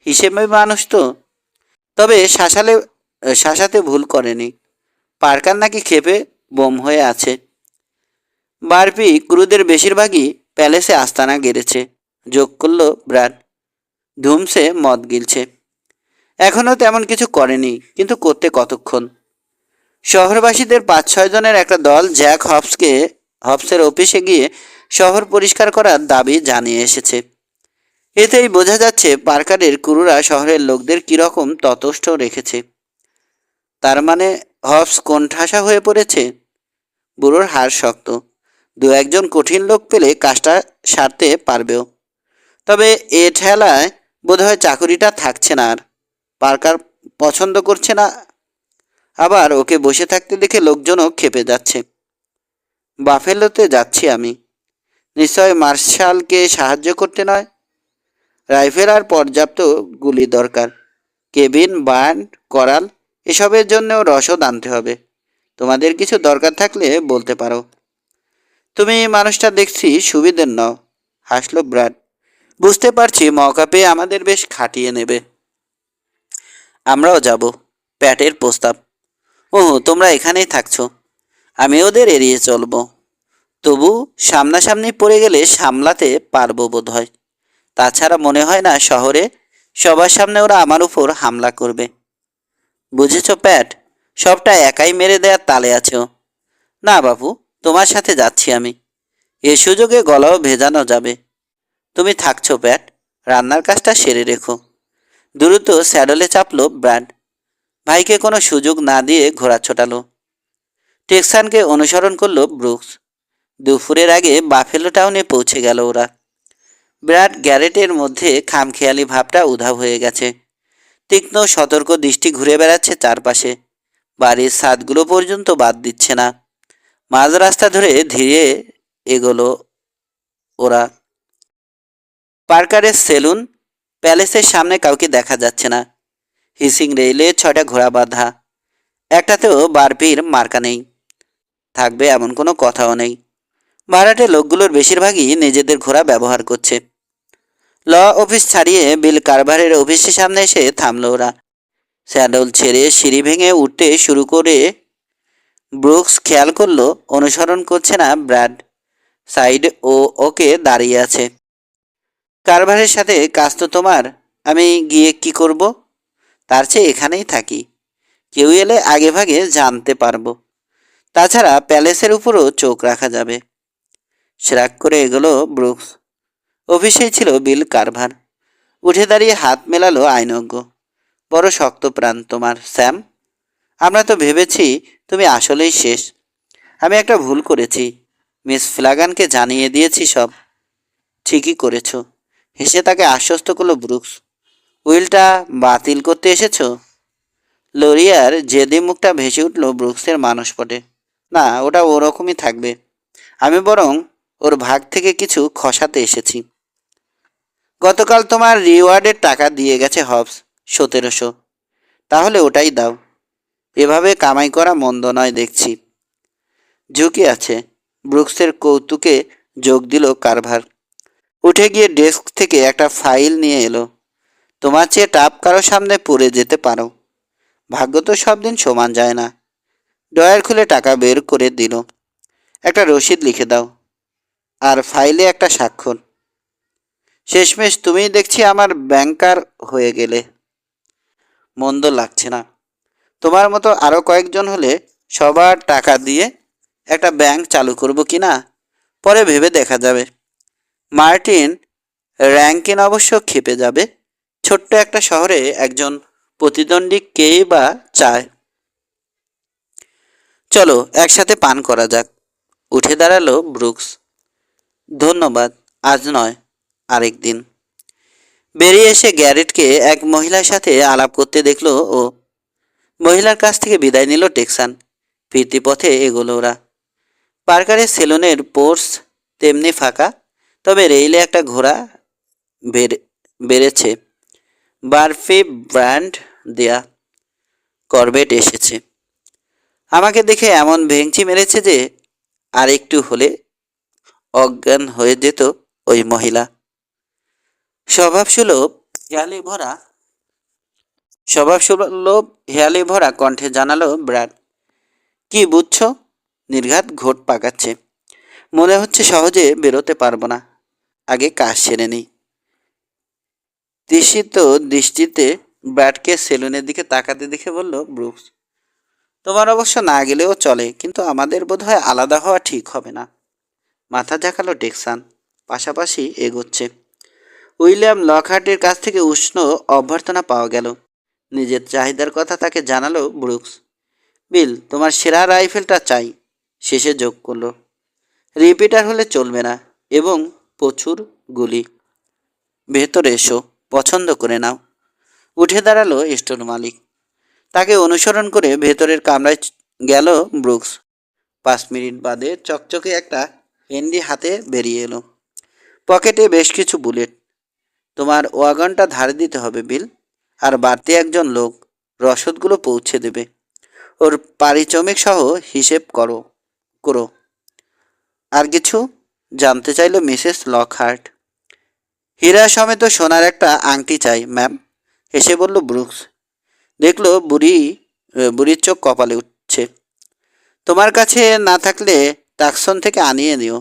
হিসেবে মানুষ তো। তবে শাসাতে ভুল করেনি। পার্কার নাকি ক্ষেপে বোম হয়ে আছে। বারপি ক্রুদের বেশিরভাগই প্যালেসে আস্তানা গেড়েছে, যোগ করল ব্রাড। ধুমসে মদ গিলছে। এখনও তেমন কিছু করেনি, কিন্তু করতে কতক্ষণ? শহরবাসীদের 5-6 জনের একটা দল জ্যাক হবসের অফিসে গিয়ে শহর পরিষ্কার করার দাবি জানিয়ে এসেছে। এতেই বোঝা যাচ্ছে পার্কারের ক্রুরা শহরের লোকদের কীরকম ততস্থ রেখেছে। তার মানে হবস কোণঠাসা হয়ে পড়েছে। বুড়োর হাড় শক্ত। দু একজন কঠিন লোক পেলে কাজটা সারতে পারবেও। তবে এ ঠেলায় বোধহয় চাকুরিটা থাকছে না আর। পার্কার পছন্দ করছে না, আবার ওকে বসে থাকতে দেখে লোকজনও ক্ষেপে যাচ্ছে। বাফেলোতে যাচ্ছি আমি। নিশ্চয় মার্শালকে সাহায্য করতে নয়। রাইফেল আর পর্যাপ্ত গুলি দরকার। কেবিন, বার্ন, করাল এসবের জন্যও রসদ আনতে হবে। তোমাদের কিছু দরকার থাকলে বলতে পারো। তুমি মানুষটা দেখছি সুবিধের নও, হাসল ব্র্যাড। বুঝতে পারছি মৌকা পেয়ে আমাদের বেশ খাটিয়ে নেবে। আমরাও যাব। প্যাটের প্রস্তাব। ওহ, তোমরা এখানেই থাকছো। আমি ওদের এড়িয়ে চলবো। তবু সামনাসামনি পড়ে গেলে সামলাতে পারবো বোধ হয়। তাছাড়া মনে হয় না শহরে সবার সামনে ওরা আমার উপর হামলা করবে। বুঝেছ প্যাট? সবটা একাই মেরে দেওয়ার তালে আছো। না বাবু, তোমার সাথে যাচ্ছি আমি। এ সুযোগে গলাও ভেজানো যাবে। তুমি থাকছো প্যাট, রান্নার কাজটা সেরে রেখো। দ্রুত স্যাডলে চাপলো ব্র্যাড। ভাইকে কোনো সুযোগ না দিয়ে ঘোড়া ছোটালো। টেক্সানকে অনুসরণ করলো ব্রুকস। দুপুরের আগে বাফেলো টাউনে পৌঁছে গেল ওরা। ব্র্যাড গ্যারেটের মধ্যে খামখেয়ালি ভাবটা উধাও হয়ে গেছে। তীক্ষ্ণ সতর্ক দৃষ্টি ঘুরে বেড়াচ্ছে চারপাশে। বাড়ির ছাদগুলো পর্যন্ত বাদ দিচ্ছে না। মাঝ রাস্তা ধরে ধীরে এগোলো ওরা। পার্কারের সেলুন, প্যালেসের সামনে কাউকে দেখা যাচ্ছে না। হিসিং রেলে 6টা ঘোড়া বাঁধা। একটাতেও বারপির মার্কা নেই। থাকবে এমন কোনো কথাও নেই। ভাড়াটে লোকগুলোর বেশিরভাগই নিজেদের ঘোড়া ব্যবহার করছে। ল অফিস ছাড়িয়ে বিল কারভারের অফিসের সামনে এসে থামলো ওরা। স্যাডল ছেড়ে সিঁড়ি ভেঙে উঠতে শুরু করে ব্রুকস খেয়াল করলো অনুসরণ করছে না ব্র্যাড। সাইড ওকে দাঁড়িয়ে আছে। কারভারের সাথে কাজ তো তোমার, আমি গিয়ে কি করব? তার চেয়ে এখানেই থাকি। কেউ এলে আগে ভাগে জানতে পারবো। তাছাড়া প্যালেসের উপরও চোখ রাখা যাবে। শ্রাক করে এগোলো ব্রুকস। অফিসেই ছিল বিল কারভার। উঠে দাঁড়িয়ে হাত মেলালো আইনজ্ঞ। বড় শক্ত প্রাণ তোমার, স্যাম। আমরা তো ভেবেছি তুমি আসলেই শেষ। আমি একটা ভুল করেছি। মিস ফ্লাগানকে জানিয়ে দিয়েছি সব। ঠিকই করেছ, হেসে তাকে আশ্বস্ত করলো ব্রুকস। উইলটা বাতিল করতে এসেছো? লোরিয়ার জেদি মুখটা ভেসে উঠল ব্রুকসের মানসপটে। না, ওটা ওরকমই থাকবে। আমি বরং ওর ভাগ থেকে কিছু খসাতে এসেছি। গতকাল তোমার রিওয়ার্ডের টাকা দিয়ে গেছে হবস, 1700। তাহলে ওটাই দাও। এভাবে কামাই করা মন্দ নয় দেখছি। ঝুঁকি আছে। ব্রুকসের কৌতুকে যোগ দিল কারভার। উঠে গিয়ে ডেস্ক থেকে একটা ফাইল নিয়ে এলো। তোমার চেয়ে টাপ কারো সামনে পড়ে যেতে পারো। ভাগ্য তো সব দিন সমান যায় না। ড্রয়ার খুলে টাকা বের করে দিল। একটা রসিদ লিখে দাও, আর ফাইলে একটা স্বাক্ষর। শেষমেশ তুমিই দেখছি আমার ব্যাংকার হয়ে গেলে। মন্দ লাগছে না। তোমার মতো আরও কয়েকজন হলে সবার টাকা দিয়ে একটা ব্যাংক চালু করব কি না পরে ভেবে দেখা যাবে। মার্টিন র্যাঙ্কিন অবশ্য ক্ষেপে যাবে। ছোট্ট একটা শহরে একজন প্রতিদ্বন্দ্বী কেই বা চায়। চলো একসাথে পান করা যাক। উঠে দাঁড়ালো ব্রুকস। ধন্যবাদ, আজ নয়, আরেক দিন। বেরিয়ে এসে গ্যারেটকে এক মহিলার সাথে আলাপ করতে দেখলো ও। মহিলার কাছ থেকে বিদায় নিল টেক্সান। ফিরতি পথে এগোলো ওরা। পার্কারের সেলুনের পোর্স তেমনি ফাঁকা, তবে রেইলে একটা ঘোড়া বেড়েছে। বার্ফি ব্র্যান্ড দেয়া করবেট এসেছে। আমাকে দেখে এমন ভেঙচি মেরেছে যে আর একটু হলে অজ্ঞান হয়ে যেত ওই মহিলা। স্বভাবসুলভ হেয়ালি ভরা স্বভাবসুলভ হেয়ালি ভরা কণ্ঠে জানালো ব্র্যাড। কি বুঝছো? নির্ঘাত ঘোট পাকাচ্ছে। মনে হচ্ছে সহজে বেরোতে পারবো না। আগে কাজ সেরে নিই। তৃষিত দৃষ্টিতে ব্র্যাডকে সেলুনের দিকে তাকাতে দেখে বলল ব্রুকস, তোমার অবশ্য না গেলেও চলে, কিন্তু আমাদের বোধহয় আলাদা হওয়া ঠিক হবে না। মাথা ঝাঁকালো টেক্সান। পাশাপাশি এগোচ্ছে। উইলিয়াম লকহার্টের কাছ থেকে উষ্ণ অভ্যর্থনা পাওয়া গেল। নিজের চাহিদার কথা তাকে জানালো ব্রুকস। বিল, তোমার সেরা রাইফেলটা চাই। শেষে যোগ করলো, রিপিটার হলে চলবে না, এবং প্রচুর গুলি। ভেতরে এসো, পছন্দ করে নাও। উঠে দাঁড়ালো স্টোর মালিক। তাকে অনুসরণ করে ভেতরের কামরায় গেল ব্রুকস। 5 মিনিট বাদে চকচকে একটা হেন্ডি হাতে বেরিয়ে এলো। পকেটে বেশ কিছু বুলেট। তোমার ওয়াগনটা ধার দিতে হবে বিল, আর বাড়তি একজন লোক রসদগুলো পৌঁছে দেবে। ওর পারিশ্রমিক সহ হিসেব করো করো আর কিছু? জানতে চাইল মিসেস লকহার্ট। হীরা সমেত সোনার একটা আংটি চাই ম্যাম, হেসে বলল ব্রুকস। দেখলো বুড়ির চোখ কপালে উঠছে। তোমার কাছে না থাকলে টাকসন থেকে আনিয়ে নিও।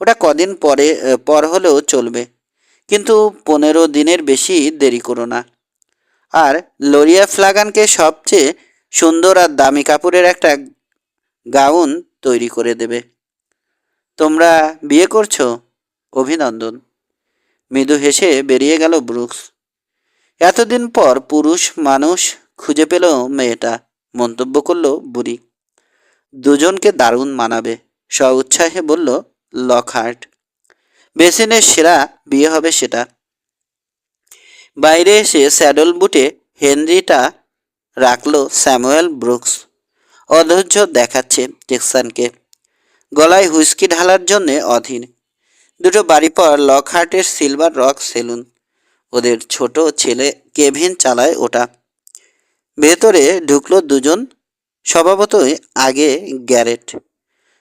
ওটা কদিন পর হলেও চলবে, কিন্তু 15 দিনের বেশি দেরি করো না। আর লোরিয়া ফ্লাগানকে সবচেয়ে সুন্দর আর দামি কাপড়ের একটা গাউন তৈরি করে দেবে। তোমরা বিয়ে করছো? অভিনন্দন। মৃদু হেসে বেরিয়ে গেল ব্রুকস। এতদিন পর পুরুষ মানুষ খুঁজে পেল মেয়েটা, মন্তব্য করলো বুড়ি। দুজনকে দারুণ মানাবে, স্ব-উৎসাহে বলল লকহার্ট। বেসিনের সেরা বিয়ে হবে সেটা। বাইরে এসে স্যাডল বুটে হেনরিটা রাখলো স্যামুয়েল ব্রুকস। অধৈর্য দেখাচ্ছে টেক্সানকে। গলায় হুইস্কি ঢালার জন্যে অধীর। দুটো বাড়ি পর লকহার্টের সিলভার রক সেলুন। ওদের ছোট ছেলে কেভিন চালায় ওটা। ভেতরে ঢুকলো দুজন। স্বভাবতই আগে গ্যারেট।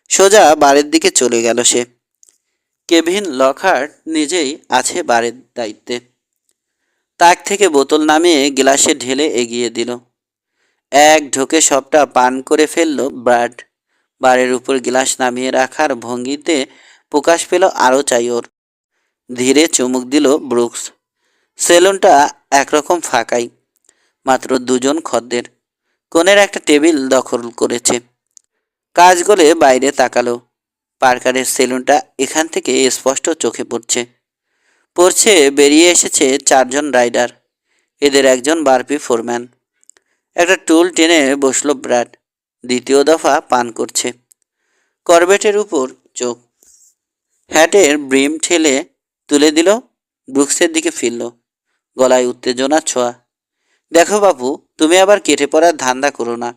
সোজা বারের দিকে চলে গেল সে। কেভিন লকহার্ট নিজেই আছে বারের দায়িত্বে। তাক থেকে বোতল নামিয়ে গ্লাসে ঢেলে এগিয়ে দিল। এক ঢোকে সবটা পান করে ফেলল ব্র্যাড। বারের উপর গ্লাস নামিয়ে রাখার ভঙ্গিতে প্রকাশ পেল আরও চাই ওর। ধীরে চুমুক দিল ব্রুকস। সেলুনটা একরকম ফাঁকাই, মাত্র দুজন খদ্দের। কোণের একটা টেবিল দখল করেছে। কাজ গলে বাইরে তাকালো। পার্কারের সেলুনটা এখান থেকে স্পষ্ট চোখে পড়ছে। বেরিয়ে এসেছে 4জন রাইডার। এদের একজন বারপি ফোরম্যান। একটা টুল টেনে বসলো ব্র্যাড। দ্বিতীয় দফা পান করছে। করবেটের উপর চোখ। হ্যাটের ব্রিম ঠেলে তুলে দিল। ব্রুকসের দিকে ফিরল, গলায় উত্তেজনার ছোঁয়া। দেখো বাবু, তুমি আবার কেটে পড়ার ধান্দা করো না।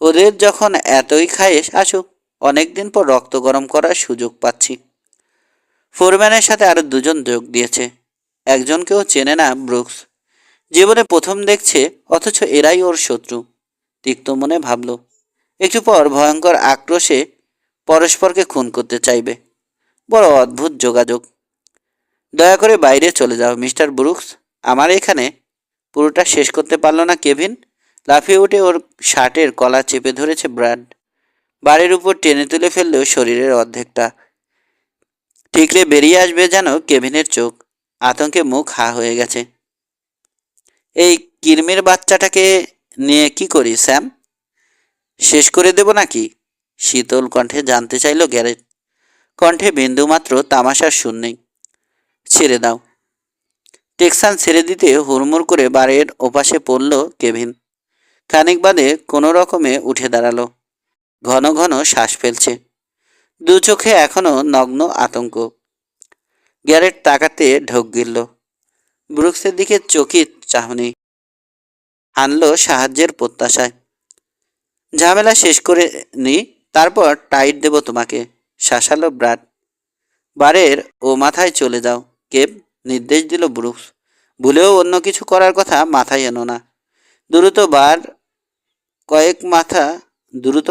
ওদের যখন এতই খায়েশ, আসুক। অনেকদিন পর রক্ত গরম করার সুযোগ পাচ্ছি। ফোরম্যানের সাথে আরো দুজন যোগ দিয়েছে। একজনকেও চেনে না ব্রুকস। জীবনে প্রথম দেখছে, অথচ এরাই ওর শত্রু। তিক্ত মনে ভাবল। একটু পর ভয়ঙ্কর আক্রোশে পরস্পরকে খুন করতে চাইবে। বড় অদ্ভুত যোগাযোগ। দয়া করে বাইরে চলে যাও মিস্টার ব্রুকস। আমার এখানে। পুরোটা শেষ করতে পারল না কেভিন। লাফিয়ে উঠে ওর শার্টের কলার চেপে ধরেছে ব্র্যাড। বাড়ির উপর টেনে তুলে ফেললেও শরীরের অর্ধেকটা। ঠিকরে বেরিয়ে আসবে যেন কেভিনের চোখ। আতঙ্কে মুখ হা হয়ে গেছে। এই কিরমির বাচ্চাটাকে নিয়ে কি করি স্যাম? শেষ করে দেব নাকি? শীতল কণ্ঠে জানতে চাইল গ্যারেট। কণ্ঠে বিন্দুমাত্র তামাশার সুর নেই। ছেড়ে দাও। টেক্সান ছেড়ে দিতে হুড়মুড় করে বাড়ির ওপাশে পড়ল কেভিন। খানিক বাদে কোনো রকমে উঠে দাঁড়ালো। ঘন ঘন শ্বাস ফেলছে। দু চোখে এখনো নগ্ন আতঙ্ক। গ্যারেট তাকাতে ঢোক গিলল। ব্রুকসের দিকে চকিত চাহনি। আনলো সাহায্যের প্রত্যাশায়। ঝামেলা শেষ করে নি, তারপর টাইট দেব তোমাকে, শাসালো ব্রাড। বারের ও মাথায় চলে যাও, কেব নির্দেশ দিল ব্রুকস। ভুলেও অন্য কিছু করার কথা মাথায় এনো না। দ্রুত বার কয়েক মাথা দ্রুত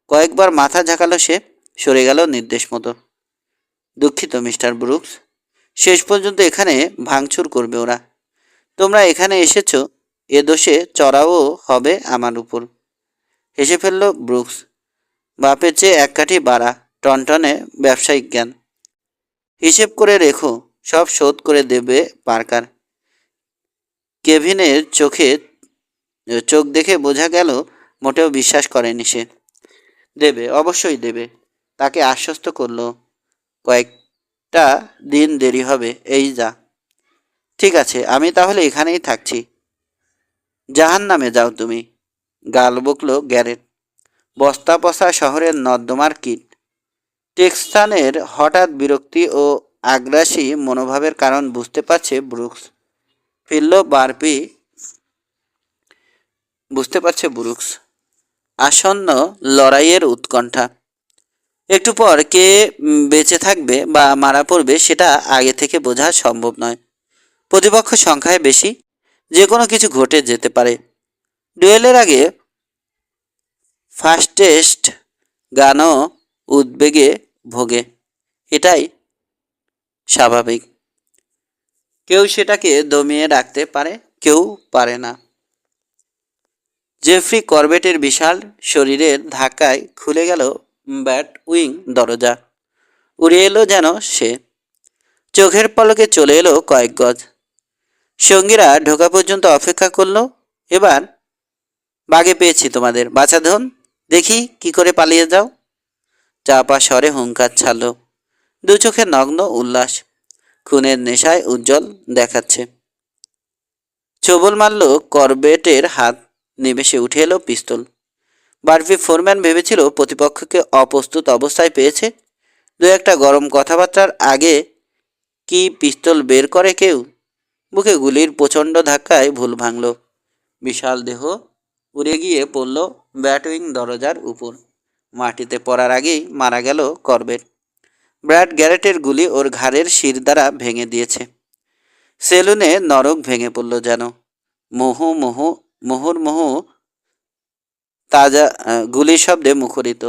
কয়েকবার মাথা ঝাঁকালো সে, সরে গেল নির্দেশ মতো। দুঃখিত মিস্টার ব্রুকস, শেষ পর্যন্ত এখানে ভাঙচুর করবে ওরা। তোমরা এখানে এসেছো, এ দোষে চড়াও হবে আমার উপর। হেসে ফেলল ব্রুকস। বাপের চেয়ে এক কাঠি বাড়া, টনটনে ব্যবসায়িক জ্ঞান। হিসেব করে রেখো, সব শোধ করে দেবে পার্কার। কেভিনের চোখ দেখে বোঝা গেল মোটেও বিশ্বাস করেনি সে। দেবে, অবশ্যই দেবে, তাকে আশ্বস্ত করলো। কয়েকটা দিন দেরি হবে, এই যা। ঠিক আছে, আমি তাহলে এখানেই থাকছি। জাহান্নামে যাও তুমি, গাল বকল গ্যারেট। বস্তা পচা শহরের নর্দমার কীট। টেক্সানের হঠাৎ বিরক্তি ও আগ্রাসী মনোভাবের কারণ বুঝতে পারছে ব্রুকস। ফিরল বারপি বুঝতে পারছে ব্রুকস। আসন্ন লড়াইয়ের উৎকণ্ঠা। একটু পর কে বেঁচে থাকবে বা মারা পড়বে সেটা আগে থেকে বোঝা সম্ভব নয়। প্রতিপক্ষ সংখ্যায় বেশি, যে কোনো কিছু ঘটে যেতে পারে। ডুয়েলের আগে ফাস্টেস্ট গানও উদ্বেগে ভোগে, এটাই স্বাভাবিক। কেউ সেটাকে দমিয়ে রাখতে পারে, কেউ পারে না। জেফ্রি করবেটের বিশাল শরীরের ধাক্কায় খুলে গেল ব্যাট উইং দরজা। উড়ে এলো যেন সে, চোখের পলকে চলে এলো কয়েক গজ। সঙ্গীরা ঢোকা পর্যন্ত অপেক্ষা করলো। এবার বাগে পেয়েছি তোমাদের, বাছা ধন, দেখি কি করে পালিয়ে যাও। চাপা স্বরে হুঙ্কার ছাড়ল। দু চোখে নগ্ন উল্লাস, খুনের নেশায় উজ্জ্বল দেখাচ্ছে। ছবল মারল করবেটের হাত, নিমেষে উঠে এলো পিস্তল। বারফি ফোরম্যান ভেবেছিল প্রতিপক্ষকে অপ্রস্তুত অবস্থায় পেয়েছে। দু একটা গরম কথাবার্তার আগে কি পিস্তল বের করে কেউ? বুকে গুলির প্রচণ্ড ধাক্কায় ভুল ভাঙল। বিশাল দেহ উড়ে গিয়ে পড়ল ব্যাটউইং দরজার উপর। মাটিতে পড়ার আগেই মারা গেল করবেট। ব্র্যাড গ্যারেটের গুলি ওর ঘাড়ের শির দ্বারা ভেঙে দিয়েছে। সেলুনে নরক ভেঙে পড়ল যেন। মুহুর্মুহু তাজা গুলির শব্দে মুখরিত।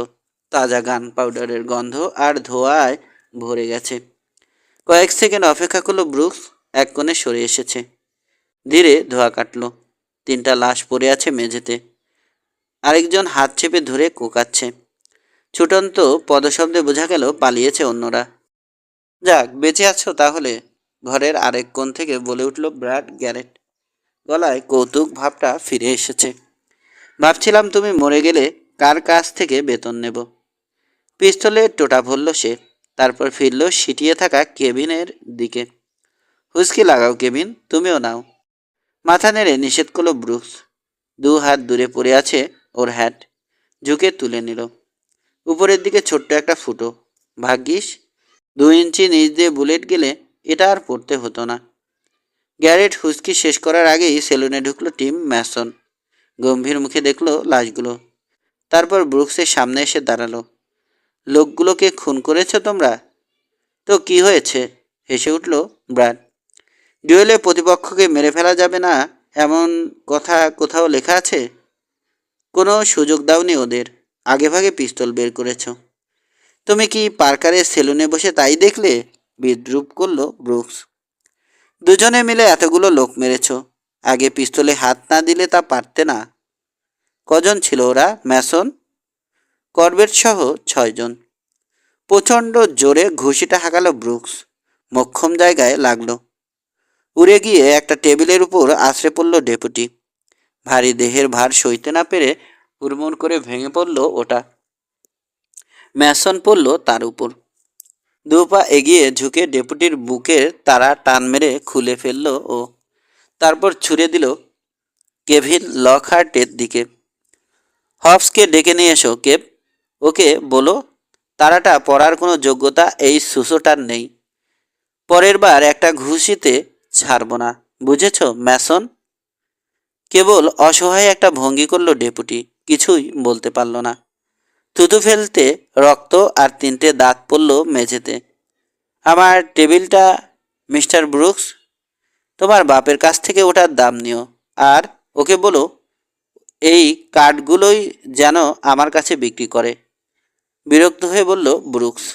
তাজা গান পাউডারের গন্ধ আর ধোঁয়ায় ভরে গেছে। কয়েক সেকেন্ড অপেক্ষা করলো ব্রুকস। এক কোণে সরে এসেছে, ধীরে ধোঁয়া কাটল। তিনটা লাশ পড়ে আছে মেঝেতে। আরেকজন হাত চেপে ধরে কোকাচ্ছে। ছুটন্ত পদশব্দে বোঝা গেল পালিয়েছে অন্যরা। যাক, বেঁচে আছো তাহলে, ঘরের আরেক কোণ থেকে বলে উঠল ব্র্যাড গ্যারেট। গলায় কৌতুক ভাবটা ফিরে এসেছে। ভাবছিলাম তুমি মরে গেলে কার কাছ থেকে বেতন নেব। পিস্তলের টোটা ভরল সে, তারপর ফিরল সিটিয়ে থাকা কেবিনের দিকে। হুস্কি লাগাও কেবিন, তুমিও নাও। মাথা নেড়ে নিষেধ করল ব্রুকস। দু হাত দূরে পড়ে আছে ওর হ্যাট, ঝুঁকে তুলে নিল। উপরের দিকে ছোট্ট একটা ফুটো। ভাগ্যিস 2 ইঞ্চি নিচ দিয়ে বুলেট গেলে এটা আর পড়তে হতো না। গ্যারেট হুস্কি শেষ করার আগেই সেলুনে ঢুকলো টিম ম্যাসন। গম্ভীর মুখে দেখলো লাশগুলো, তারপর ব্রুকসের সামনে এসে দাঁড়ালো। লোকগুলোকে খুন করেছ তোমরা? তো কি হয়েছে? হেসে উঠল ব্র্যাড। ডুয়েলে প্রতিপক্ষকে মেরে ফেলা যাবে না এমন কথা কোথাও লেখা আছে? কোনো সুযোগ দাওনি ওদের, আগেভাগে পিস্তল বের করেছ। তুমি কি পার্কারের সেলুনে বসে তাই দেখলে? বিদ্রুপ করল ব্রুকস। দুজনে মিলে এতগুলো লোক মেরেছ, আগে পিস্তলে হাত না দিলে তা পারতে না? কজন ছিল ওরা ম্যাসন? করবেট সহ 6 জন। প্রচণ্ড জোরে ঘুষিটা হাঁকালো ব্রুকস। মোক্ষম জায়গায় লাগলো। উড়ে গিয়ে একটা টেবিলের উপর আছড়ে পড়ল ডেপুটি। ভারী দেহের ভার সইতে না পেরে হুড়মুড় করে ভেঙে পড়ল ওটা। ম্যাসন পড়ল তার উপর। 2 পা এগিয়ে ঝুঁকে ডেপুটির বুকের তারা টান মেরে খুলে ফেলল ও। তারপর ছুড়ে দিল কেভিন লকহার্টের দিকে। হবসকে ডেকে নিয়ে এসো কেপ, ওকে বলো তারাটা পড়ার কোনো যোগ্যতা এই সুসোটার নেই। পরের বার একটা ঘুষিতে ছাড়ব না, বুঝেছ ম্যাসন? কেবল অসহায় একটা ভঙ্গি করলো ডেপুটি, কিছুই বলতে পারল না। থুতু ফেলতে রক্ত আর তিনটে দাঁত পড়ল মেঝেতে। আমার টেবিলটা মিস্টার ব্রুকস, তোমার বাপের কাছ থেকে ওটার দাম নিও, আর ওকে বলো এই কাঠগুলোই যেন আমার কাছে বিক্রি করে। বিরক্ত হয়ে বলল ব্রুকস।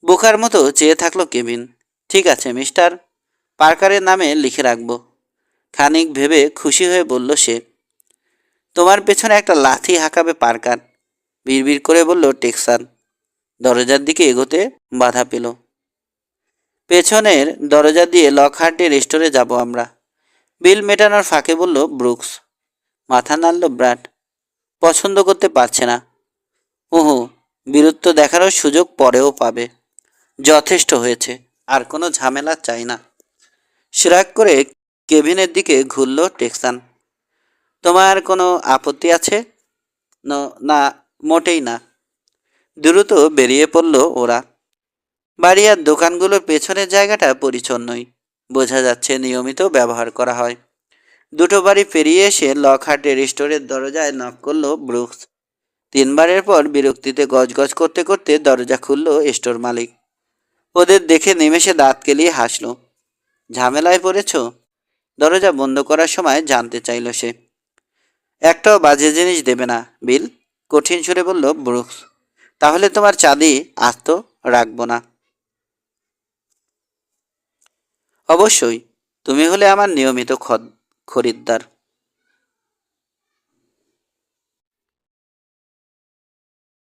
বোকার মতো চেয়ে থাকলো কেবিন। ঠিক আছে মিস্টার পার্কারের নামে লিখে রাখবো, খানিক ভেবে খুশি হয়ে বলল সে। তোমার পেছনে একটা লাথি হাঁকাবে পার্কার, বিড়বিড় করে বলল টেক্সান। দরজার দিকে এগোতে বাধা পেল। পেছনের দরজা দিয়ে লকহার্টে রেস্টোরে যাব আমরা, বিল মেটানোর ফাঁকে বলল ব্রুকস। মাথা নাড়ল ব্র্যাড। পছন্দ করতে পারছে না। ওহো, বীরত্ব দেখানোর সুযোগ পরেও পাবে। যথেষ্ট হয়েছে, আর কোনো ঝামেলা চাই না। শ্রাগ করে কেবিনের দিকে ঘুরল টেক্সান। তোমার কোনো আপত্তি আছে? না, মোটেই না। দ্রুত বেরিয়ে পড়ল ওরা। বাড়ি আর দোকানগুলোর পেছনের জায়গাটা পরিচ্ছন্নই, বোঝা যাচ্ছে নিয়মিত ব্যবহার করা হয়। দুটো বাড়ি পেরিয়ে এসে লকহার্টের স্টোরের দরজায় নক করল ব্রুকস। তিনবারের পর বিরক্তিতে গজগজ করতে করতে দরজা খুলল স্টোর মালিক। ওদের দেখে নিমেষে দাঁত কেলিয়ে হাসল। ঝামেলায় পড়েছ? দরজা বন্ধ করার সময় জানতে চাইল সে। একটাও বাজে জিনিস দেবে না বিল, কঠিন সুরে বলল ব্রুকস। তাহলে তোমার চাঁদি আস্ত রাখবো না। অবশ্যই, তুমি হলে আমার নিয়মিত খরিদ্দার।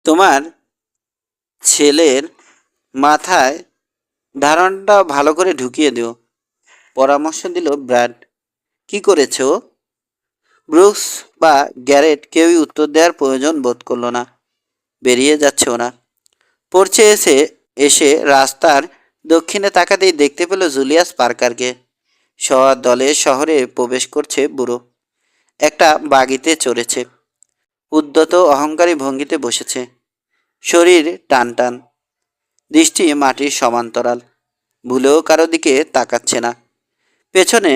তোমার ছেলের মাথায় ধারণাটা ভালো করে ঢুকিয়ে দিও, পরামর্শ দিল ব্র্যাড। কি করেছে ও? ব্রুকস বা গ্যারেট কেউই উত্তর দেওয়ার প্রয়োজন বোধ করল না। বেরিয়ে যাচ্ছে ওরা। পড়ছে এসে এসে রাস্তার দক্ষিণে তাকাতেই দেখতে পেল জুলিয়াস পার্কারকে। দলে শহরে প্রবেশ করছে বুড়ো। একটা বাগিতে চড়েছে, উদ্যত অহংকারী ভঙ্গিতে বসেছে। শরীর টান টান, দৃষ্টি মাটির সমান্তরাল, ভুলেও কারো দিকে তাকাচ্ছে না। পেছনে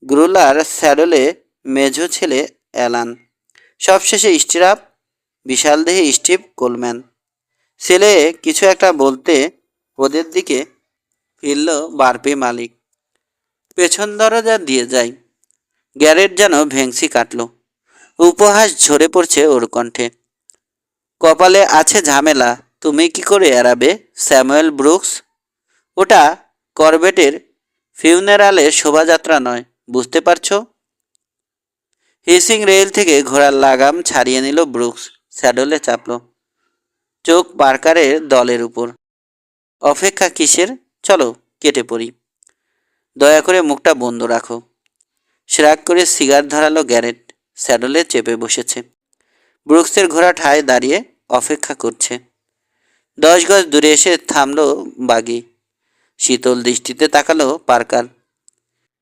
গ্রুলার স্যাডলে মেঝো ছেলে অ্যালান, সবশেষে স্টিরাপ বিশালদেহী স্টিভ কোলম্যান। ছেলে কিছু একটা বলতে ওদের দিকে ফিরল বারপি মালিক। পেছন দরজা দিয়ে যায়। গ্যারেট যেন ভেংসি কাটল। উপহাস ঝরে পড়ছে ওর কণ্ঠে। কপালে আছে ঝামেলা, তুমি কি করে এড়াবে স্যামুয়েল ব্রুকস? ওটা করবেটের ফিউনারালের শোভাযাত্রা নয়, বুঝতে পারছো? হিসিং রেল থেকে ঘোড়ার লাগাম ছাড়িয়ে নিল ব্রুকস, স্যাডলে চাপল। চোখ পার্কারের দলের উপর। অপেক্ষা কিসের? চলো কেটে পড়ি। দয়া করে মুখটা বন্ধ রাখো। শ্রাগ করে সিগার ধরালো গ্যারেট। স্যাডলে চেপে বসেছে। ব্রুকসের ঘোড়া ঠায় দাঁড়িয়ে অপেক্ষা করছে। 10 গজ দূরে এসে থামলো বাগি। শীতল দৃষ্টিতে তাকালো পার্কার।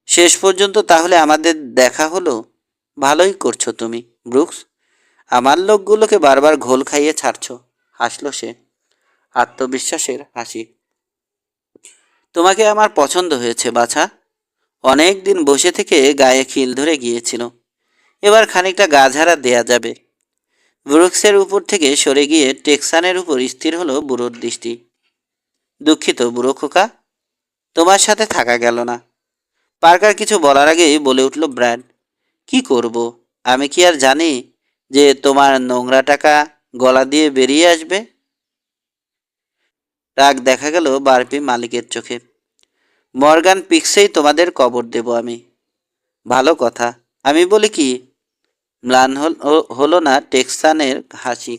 শেষ পর্যন্ত তাহলে আমাদের দেখা হলো। ভালোই করছো তুমি ব্রুকস, আমার লোকগুলোকে বারবার ঘোল খাইয়ে ছাড়ছো। হাসলো সে, আত্মবিশ্বাসের হাসি। তোমাকে আমার পছন্দ হয়েছে বাছা। অনেক দিন বসে থেকে গায়ে খিল ধরে গিয়েছিল, এবার খানিকটা গা ঝাড়া দেয়া যাবে। ব্রুকসের উপর থেকে সরে গিয়ে টেক্সানের উপর স্থির হলো বুড়োর দৃষ্টি। দুঃখিত বুড়ো খোকা, তোমার সাথে থাকা গেল না। পার্কার কিছু বলার আগেই বলে উঠল ব্র্যাড। কি করব, আমি কি আর জানি যে তোমার নোংরা টাকা গলা দিয়ে বেরিয়ে আসবে? রাগ দেখা গেল বারপি মালিকের চোখে। মর্গান পিক্সেই তোমাদের কবর দেব আমি। ভালো কথা, আমি বলি কি? ম্লান হলো না টেক্সানের হাসি।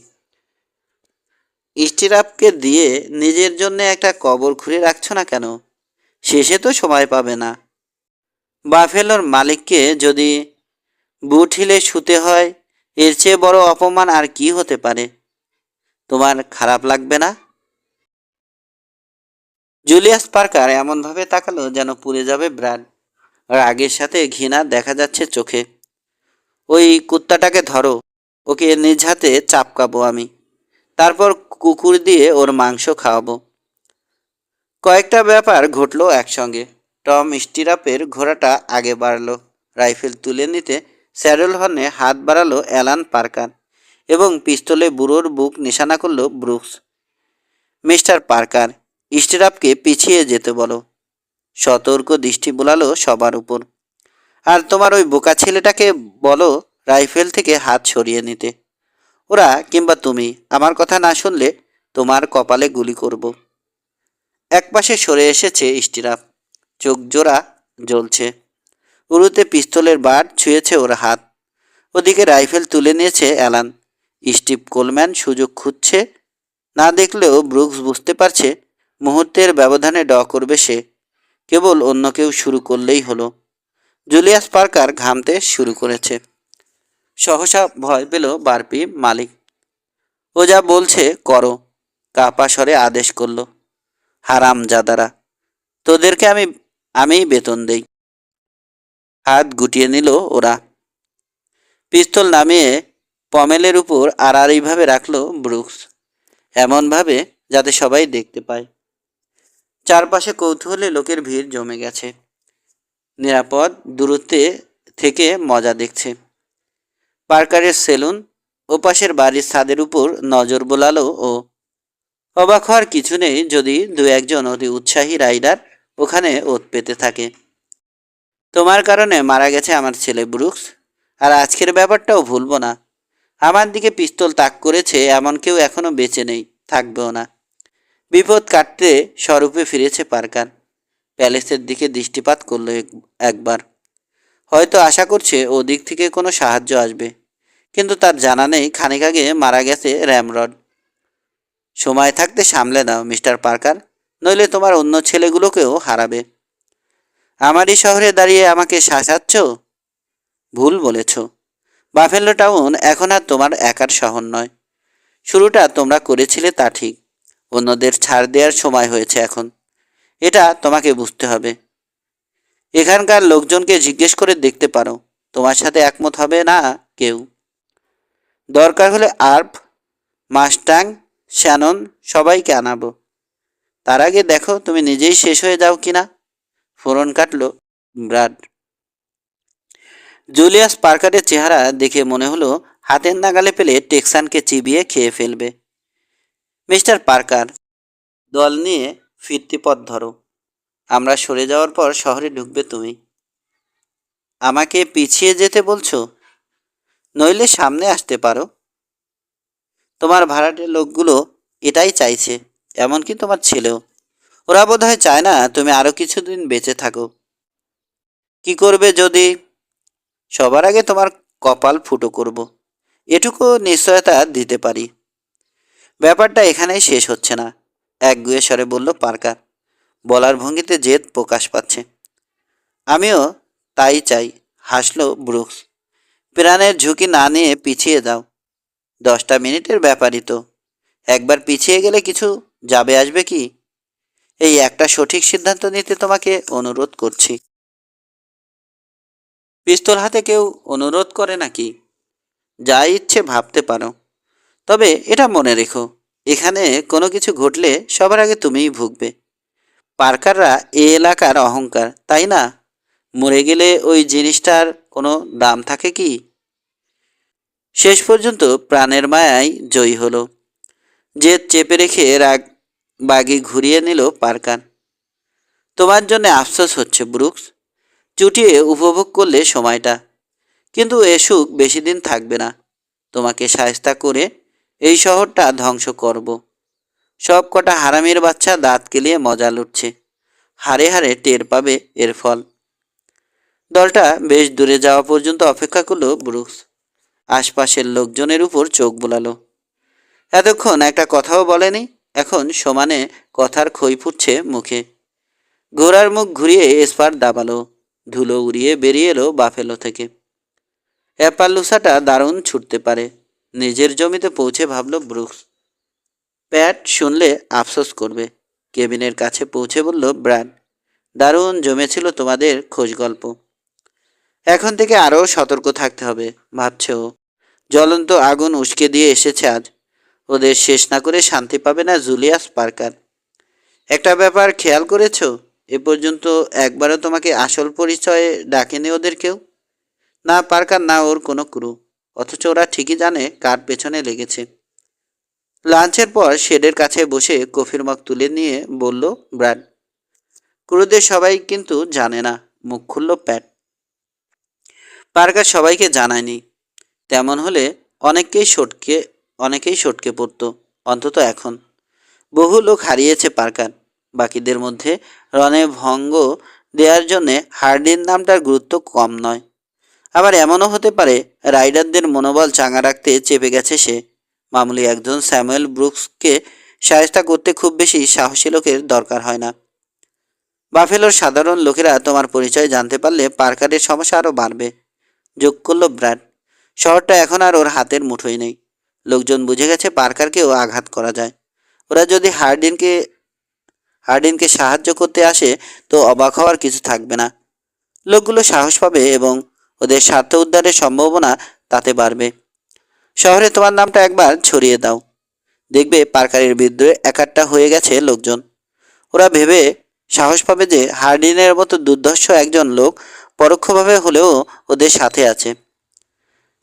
স্টিরাপকে দিয়ে নিজের জন্য একটা কবর খুঁড়ে রাখছো না কেন? শেষে তো সময় পাবে না। বাফেলোর মালিককে যদি বুট হিলে শুতে হয়, এর চেয়ে বড় অপমান আর কি হতে পারে? তোমার খারাপ লাগবে না? জুলিয়াস পার্কার এমনভাবে তাকালো যেন পুড়ে যাবে ব্র্যাড। রাগের সাথে ঘৃণা দেখা যাচ্ছে চোখে। ওই কুত্তাটাকে ধরো, ওকে নিজ হাতে চাপকাবো আমি, তারপর কুকুর দিয়ে ওর মাংস খাওয়াবো। কয়েকটা ব্যাপার ঘটলো একসঙ্গে। টম স্টিরাপের ঘোড়াটা আগে বাড়ল। রাইফেল তুলে নিতে স্যাডেল হর্নে হাত বাড়ালো অ্যালান পার্কার এবং পিস্তলে বুড়োর বুক নিশানা করলো ব্রুকস। মিস্টার পার্কার, স্টিরাপকে পিছিয়ে যেতে বলো। সতর্ক দৃষ্টি বোলালো সবার উপর। আর তোমার ওই বোকা ছেলেটাকে বলো রাইফেল থেকে হাত সরিয়ে নিতে। ওরা কিংবা তুমি আমার কথা না শুনলে তোমার কপালে গুলি করব। একপাশে সরে এসেছে স্টিরাপ, চোখ জোড়া জ্বলছে। উরুতে পিস্তলের বাট ছুঁয়েছে ওর হাত। ওদিকে রাইফেল তুলে নিয়েছে অ্যালান। স্টিভ কোলম্যান সুযোগ খুঁজছে। না দেখলেও ব্রুকস বুঝতে পারছে মুহূর্তের ব্যবধানে করবে সে। কেবল অন্য কেউ শুরু করলেই হলো। জুলিয়াস পার্কার ঘামতে শুরু করেছে। সহসা ভয় পেল বারপি মালিক। ও যা বলছে করো, কাপা স্বরে আদেশ করল। হারামজাদারা, তোদেরকে আমিই বেতন দেই। হাত গুটিয়ে নিল ওরা। পিস্তল নামিয়ে পমেলের উপর আড়াআড়িভাবে রাখল ব্রুকস, এমনভাবে যাতে সবাই দেখতে পায়। চারপাশে কৌতূহলী লোকের ভিড় জমে গেছে। নিরাপদ দূরত্বে থেকে মজা দেখছে। পার্কারের সেলুন ওপাশের বাড়ির ছাদের উপর নজর বোলালো ও। অবাক হওয়ার কিছু নেই যদি দু একজন অতি উৎসাহী রাইডার ওখানে ওত পেতে থাকে। তোমার কারণে মারা গেছে আমার ছেলে ব্রুকস, আর আজকের ব্যাপারটাও ভুলবো না। আমার দিকে পিস্তল তাক করেছে এমন কেউ এখনো বেঁচে নেই, থাকবেও না। বিপদ কাটতে স্বরূপে ফিরেছে পার্কার। প্যালেসের দিকে দৃষ্টিপাত করলো একবার। হয়তো আশা করছে ওদিক থেকে কোনো সাহায্য আসবে, কিন্তু তার জানা নেই খানিক আগে মারা গেছে র্যামরড। সময় থাকতে সামলে নাও মিস্টার পার্কার, নইলে তোমার অন্য ছেলেগুলোকেও হারাবে। আমারই শহরে দাঁড়িয়ে আমাকে শাসাচ্ছ? ভুল বলেছ। বাফেলো টাউন এখন আর তোমার একার শহর নয়। শুরুটা তোমরা করেছিলে তা ঠিক, অন্যদের ছাড় দেওয়ার সময় হয়েছে এখন। এটা তোমাকে বুঝতে হবে। এখানকার লোকজনকে জিজ্ঞেস করে দেখতে পারো, তোমার সাথে একমত হবে না কেউ। দরকার হলে আর্প, মাস্টাং, শ্যানন সবাইকে আনাবো। তার আগে দেখো তুমি নিজেই শেষ হয়ে যাও কিনা। ফোরন কাটল ব্রাড। জুলিয়াস পার্কারের চেহারা দেখে মনে হলো হাতের নাগালে পেলে টেক্সানকে চিবিয়ে খেয়ে ফেলবে। মিস্টার পার্কার, দল নিয়ে ফিরতি পথ ধরো। আমরা সরে যাওয়ার পর শহরে ঢুকবে তুমি। আমাকে পিছিয়ে যেতে বলছো? নইলে সামনে আসতে পারো। তোমার ভাড়াটের লোকগুলো এটাই চাইছে, এমনকি তোমার ছেলেও। ওরা বোধহয় চায় না তুমি আরও কিছুদিন বেঁচে থাকো। কি করবে যদি? সবার আগে তোমার কপাল ফুটো করব, এটুকু নিশ্চয়তা দিতে পারি। ব্যাপারটা এখানেই শেষ হচ্ছে না, একগুঁয়ে স্বরে বলল পার্কার। বলার ভঙ্গিতে জেদ প্রকাশ পাচ্ছে। আমিও তাই চাই, হাসল ব্রুকস। প্রাণের ঝুঁকি না নিয়ে পিছিয়ে যাও। 10টা মিনিটের ব্যাপারই তো, একবার পিছিয়ে গেলে কিছু যাবে আসবে কি? এই একটা সঠিক সিদ্ধান্ত নিতে তোমাকে অনুরোধ করছি। পিস্তল হাতে কেউ অনুরোধ করে নাকি? যা ইচ্ছে ভাবতে পারো, তবে এটা মনে রেখো, এখানে কোনো কিছু ঘটলে সবার আগে তুমিই ভুগবে। পার্কাররা এ এলাকার অহংকার, তাই না? মরে গেলে ওই জিনিসটার কোনো দাম থাকে কি? শেষ পর্যন্ত প্রাণের মায়ায় জয়ী হলো। জেদ চেপে রেখে রাগ বাগি ঘুরিয়ে নিল পার্কার। তোমার জন্য আফসোস হচ্ছে ব্রুকস। চুটিয়ে উপভোগ করলে সময়টা, কিন্তু এ সুখ বেশি দিন থাকবে না। তোমাকে শায়েস্তা করে এই শহরটা ধ্বংস করব। সব কটা হারামির বাচ্চা দাঁত কেলিয়ে মজা লুটছে, হারে হারে টের পাবে এর ফল। দলটা বেশ দূরে যাওয়া পর্যন্ত অপেক্ষা করলো ব্রুকস। আশপাশের লোকজনের উপর চোখ বোলালো। এতক্ষণ একটা কথাও বলেনি, এখন সমানে কথার খই ফুটছে মুখে। ঘোড়ার মুখ ঘুরিয়ে স্পার দাবালো, ধুলো উড়িয়ে বেরিয়ে এলো বাফেলো থেকে। অ্যাপালুসাটা দারুণ ছুটতে পারে, নিজের জমিতে পৌঁছে ভাবল ব্রুকস। প্যাট শুনলে আফসোস করবে। কেবিনের কাছে পৌঁছে বলল ব্র্যাড, দারুণ জমেছিল তোমাদের খোঁজ গল্প। এখন থেকে আরও সতর্ক থাকতে হবে ভাবছে ও। জ্বলন্ত আগুন উস্কে দিয়ে এসেছে আজ। ওদের শেষ না করে শান্তি পাবে না জুলিয়াস পার্কার। একটা ব্যাপার খেয়াল করেছো, এ পর্যন্ত একবারও তোমাকে আসল পরিচয়ে ডাকেনি ওদের কেউ। না পার্কার না ওর কোনো ক্রু, অথচ ওরা ঠিকই জানে কার পেছনে লেগেছে। লাঞ্চের পর শেডের কাছে বসে কফির মগ তুলে নিয়ে বলল ব্র্যাড, ক্রুদের সবাই কিন্তু জানে না। মুখ খুলল প্যাট। পার্কার সবাইকে জানায়নি। তেমন হলে অনেকেই সটকে পড়তো, অন্তত এখন। বহু লোক হারিয়েছে পার্কার। বাকিদের মধ্যে রনে ভঙ্গ দেওয়ার জন্যে হার্ডিন নামটার গুরুত্ব কম নয়। আবার এমনও হতে পারে রাইডারদের মনোবল চাঙা রাখতে চেপে গেছে সে। মামুলি একজন স্যামুয়েল ব্রুকসকে সাহায্য করতে খুব বেশি সাহসী লোকের দরকার হয় না। বাফেলোর সাধারণ লোকেরা তোমার পরিচয় জানতে পারলে পার্কারের সমস্যা আরও বাড়বে, যোগ করল ব্র্যাড। শহরটা এখন আর ওর হাতের মুঠোয় নেই। লোকজন বুঝে গেছে পার্কারকেও আঘাত করা যায়। ওরা যদি হার্ডিনকে সাহায্য করতে আসে তো অবাক হওয়ার কিছু থাকবে না। লোকগুলো সাহস পাবে এবং ওদের স্বার্থ উদ্ধারের সম্ভাবনা তাতে বাড়বে। শহরে তোমার নামটা একবার ছড়িয়ে দাও, দেখবে পার্কারের বিরুদ্ধে একাট্টা হয়ে গেছে লোকজন। ওরা ভেবে সাহস পাবে যে হার্ডিনের মতো দুর্ধর্ষ একজন লোক পরোক্ষভাবে হলেও ওদের সাথে আছে।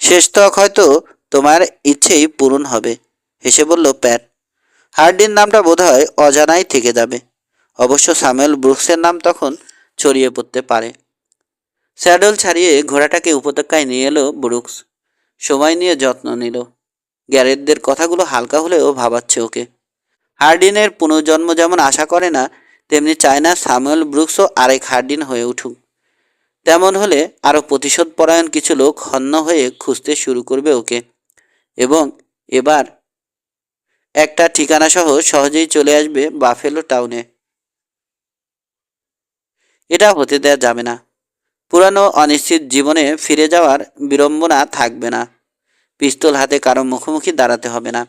শেষ তক হয়তো তোমার ইচ্ছেই পূরণ হবে, হেসে বলল প্যাট। হার্ডিন নামটা বোধহয় অজানাই থেকে যাবে। অবশ্য স্যামুয়েল ব্রুকসের নাম তখন ছড়িয়ে পড়তে পারে। স্যাডল ছাড়িয়ে ঘোড়াটাকে উপত্যকায় নিয়ে এলো ব্রুকস। সময় নিয়ে যত্ন নিল। গ্যারেটদের কথাগুলো হালকা হলেও ভাবাচ্ছে ওকে। হার্ডিনের পুনর্জন্ম যেমন আশা করে না, তেমনি চায় না স্যামুয়েল ব্রুকসও আরেক হার্ডিন হয়ে উঠুক। তেমন হলে আরও প্রতিশোধ পরায়ণ কিছু লোক হন্য হয়ে খুঁজতে শুরু করবে ওকে, এবং এবার একটা ঠিকানা সহ সহজেই চলে আসবে বাফেলো টাউনে। এটা হতে দেওয়া যাবে না। পুরানো অনিশ্চিত জীবনে ফিরে যাওয়ার বিড়ম্বনা থাকবে না। পিস্তল হাতে কারো মুখোমুখি দাঁড়াতে হবে না।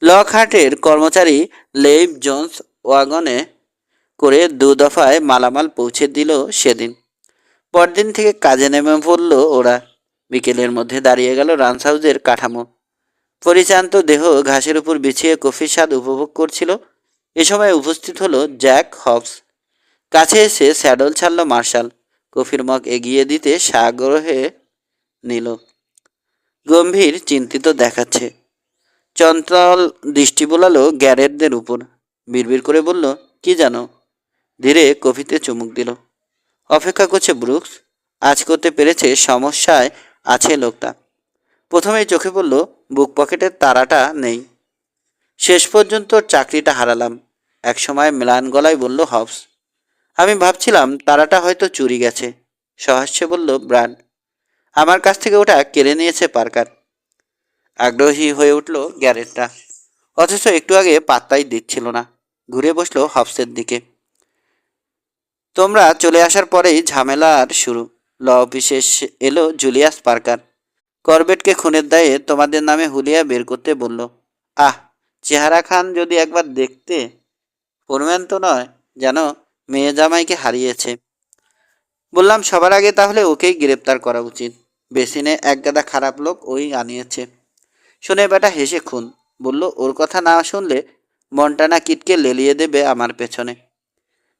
লকহার্টের কর্মচারী লেইভ জোন্স ওয়াগনে করে 2 দফায় মালামাল পৌঁছে দিল সেদিন। পরদিন থেকে কাজে নেমে পড়ল ওরা। বিকেলের মধ্যে দাঁড়িয়ে গেল রান্স হাউসের কাঠামো। পরিচান্ত দেহ ঘাসের উপর বিছিয়ে কফির স্বাদ উপভোগ করছিল। এ সময় উপস্থিত হলো জ্যাক হবস। কাছে এসে স্যাডল ছাড়ল মার্শাল। কফির মগ এগিয়ে দিতে সাগ্রহে নিল। গম্ভীর চিন্তিত দেখাচ্ছে। চঞ্চল দৃষ্টি বোলালো গ্যারেটদের উপর। বিড়বিড় করে বলল, কি জানো? ধীরে কফিতে চুমুক দিল। অপেক্ষা করছে ব্রুকস। আজ করতে পেরেছে, সমস্যায় আছে লোকটা। প্রথমেই চোখে পড়ল বুক পকেটের তারাটা নেই। শেষ পর্যন্ত চাকরিটা হারালাম, একসময় ম্লান গলায় বলল হবস। আমি ভাবছিলাম তারাটা হয়তো চুরি গেছে, সহাস্যে বলল ব্রাড। আমার কাছ থেকে ওটা কেড়ে নিয়েছে পার্কার। আগ্রহী হয়ে উঠল গ্যারেটটা, অথচ একটু আগে পাত্তাই দিচ্ছিল না। ঘুরে বসলো হবসের দিকে। তোমরা চলে আসার পরেই ঝামেলার শুরু। ল অফিসে এলো জুলিয়াস পার্কার। করবেটকে খুনের দায়ে তোমাদের নামে হুলিয়া বের করতে বলল। আহ, চেহারা খান যদি একবার দেখতে। ফোরম্যান তো নয়, যেন মেয়ে জামাইকে হারিয়েছে। বললাম সবার আগে তাহলে ওকেই গ্রেপ্তার করা উচিত। বেসিনে একগাদা খারাপ লোক ওই আনিয়েছে। শুনে বেটা হেসে খুন। বলল ওর কথা না শুনলে মন্টানা কিটকে লেলিয়ে দেবে আমার পেছনে।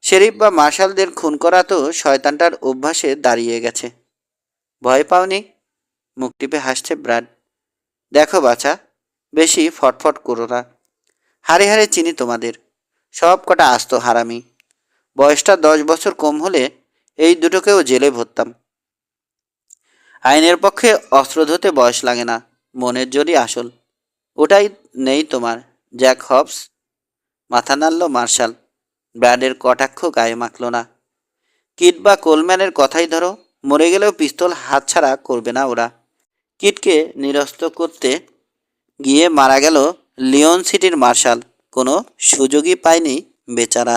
শেরিফ বা মার্শালদের খুন করা তো শয়তানটার অভ্যাসে দাঁড়িয়ে গেছে। ভয় পাওনি? মুখ টিপে হাসছে ব্রাড। দেখো বাছা, বেশি ফটফট করো না। হারে হারে চিনি তোমাদের, সব কটা আস্ত হারামি। বয়সটা 10 বছর কম হলে এই দুটোকেও জেলে ভরতাম। আইনের পক্ষে অস্ত্র ধরতে বয়স লাগে না, মনের জোরই আসল। ওটাই নেই তোমার, জ্যাক হবস। মাথা নাড়ল মার্শাল। ব্র্যাডের কটাক্ষ গায়ে মাখল না। কিট বা কোলম্যানের কথাই ধরো, মরে গেলেও পিস্তল হাতছাড়া করবে না ওরা। কিটকে নিরস্ত করতে গিয়ে মারা গেল লিওন সিটির মার্শাল। কোনো সুযোগই পায়নি বেচারা।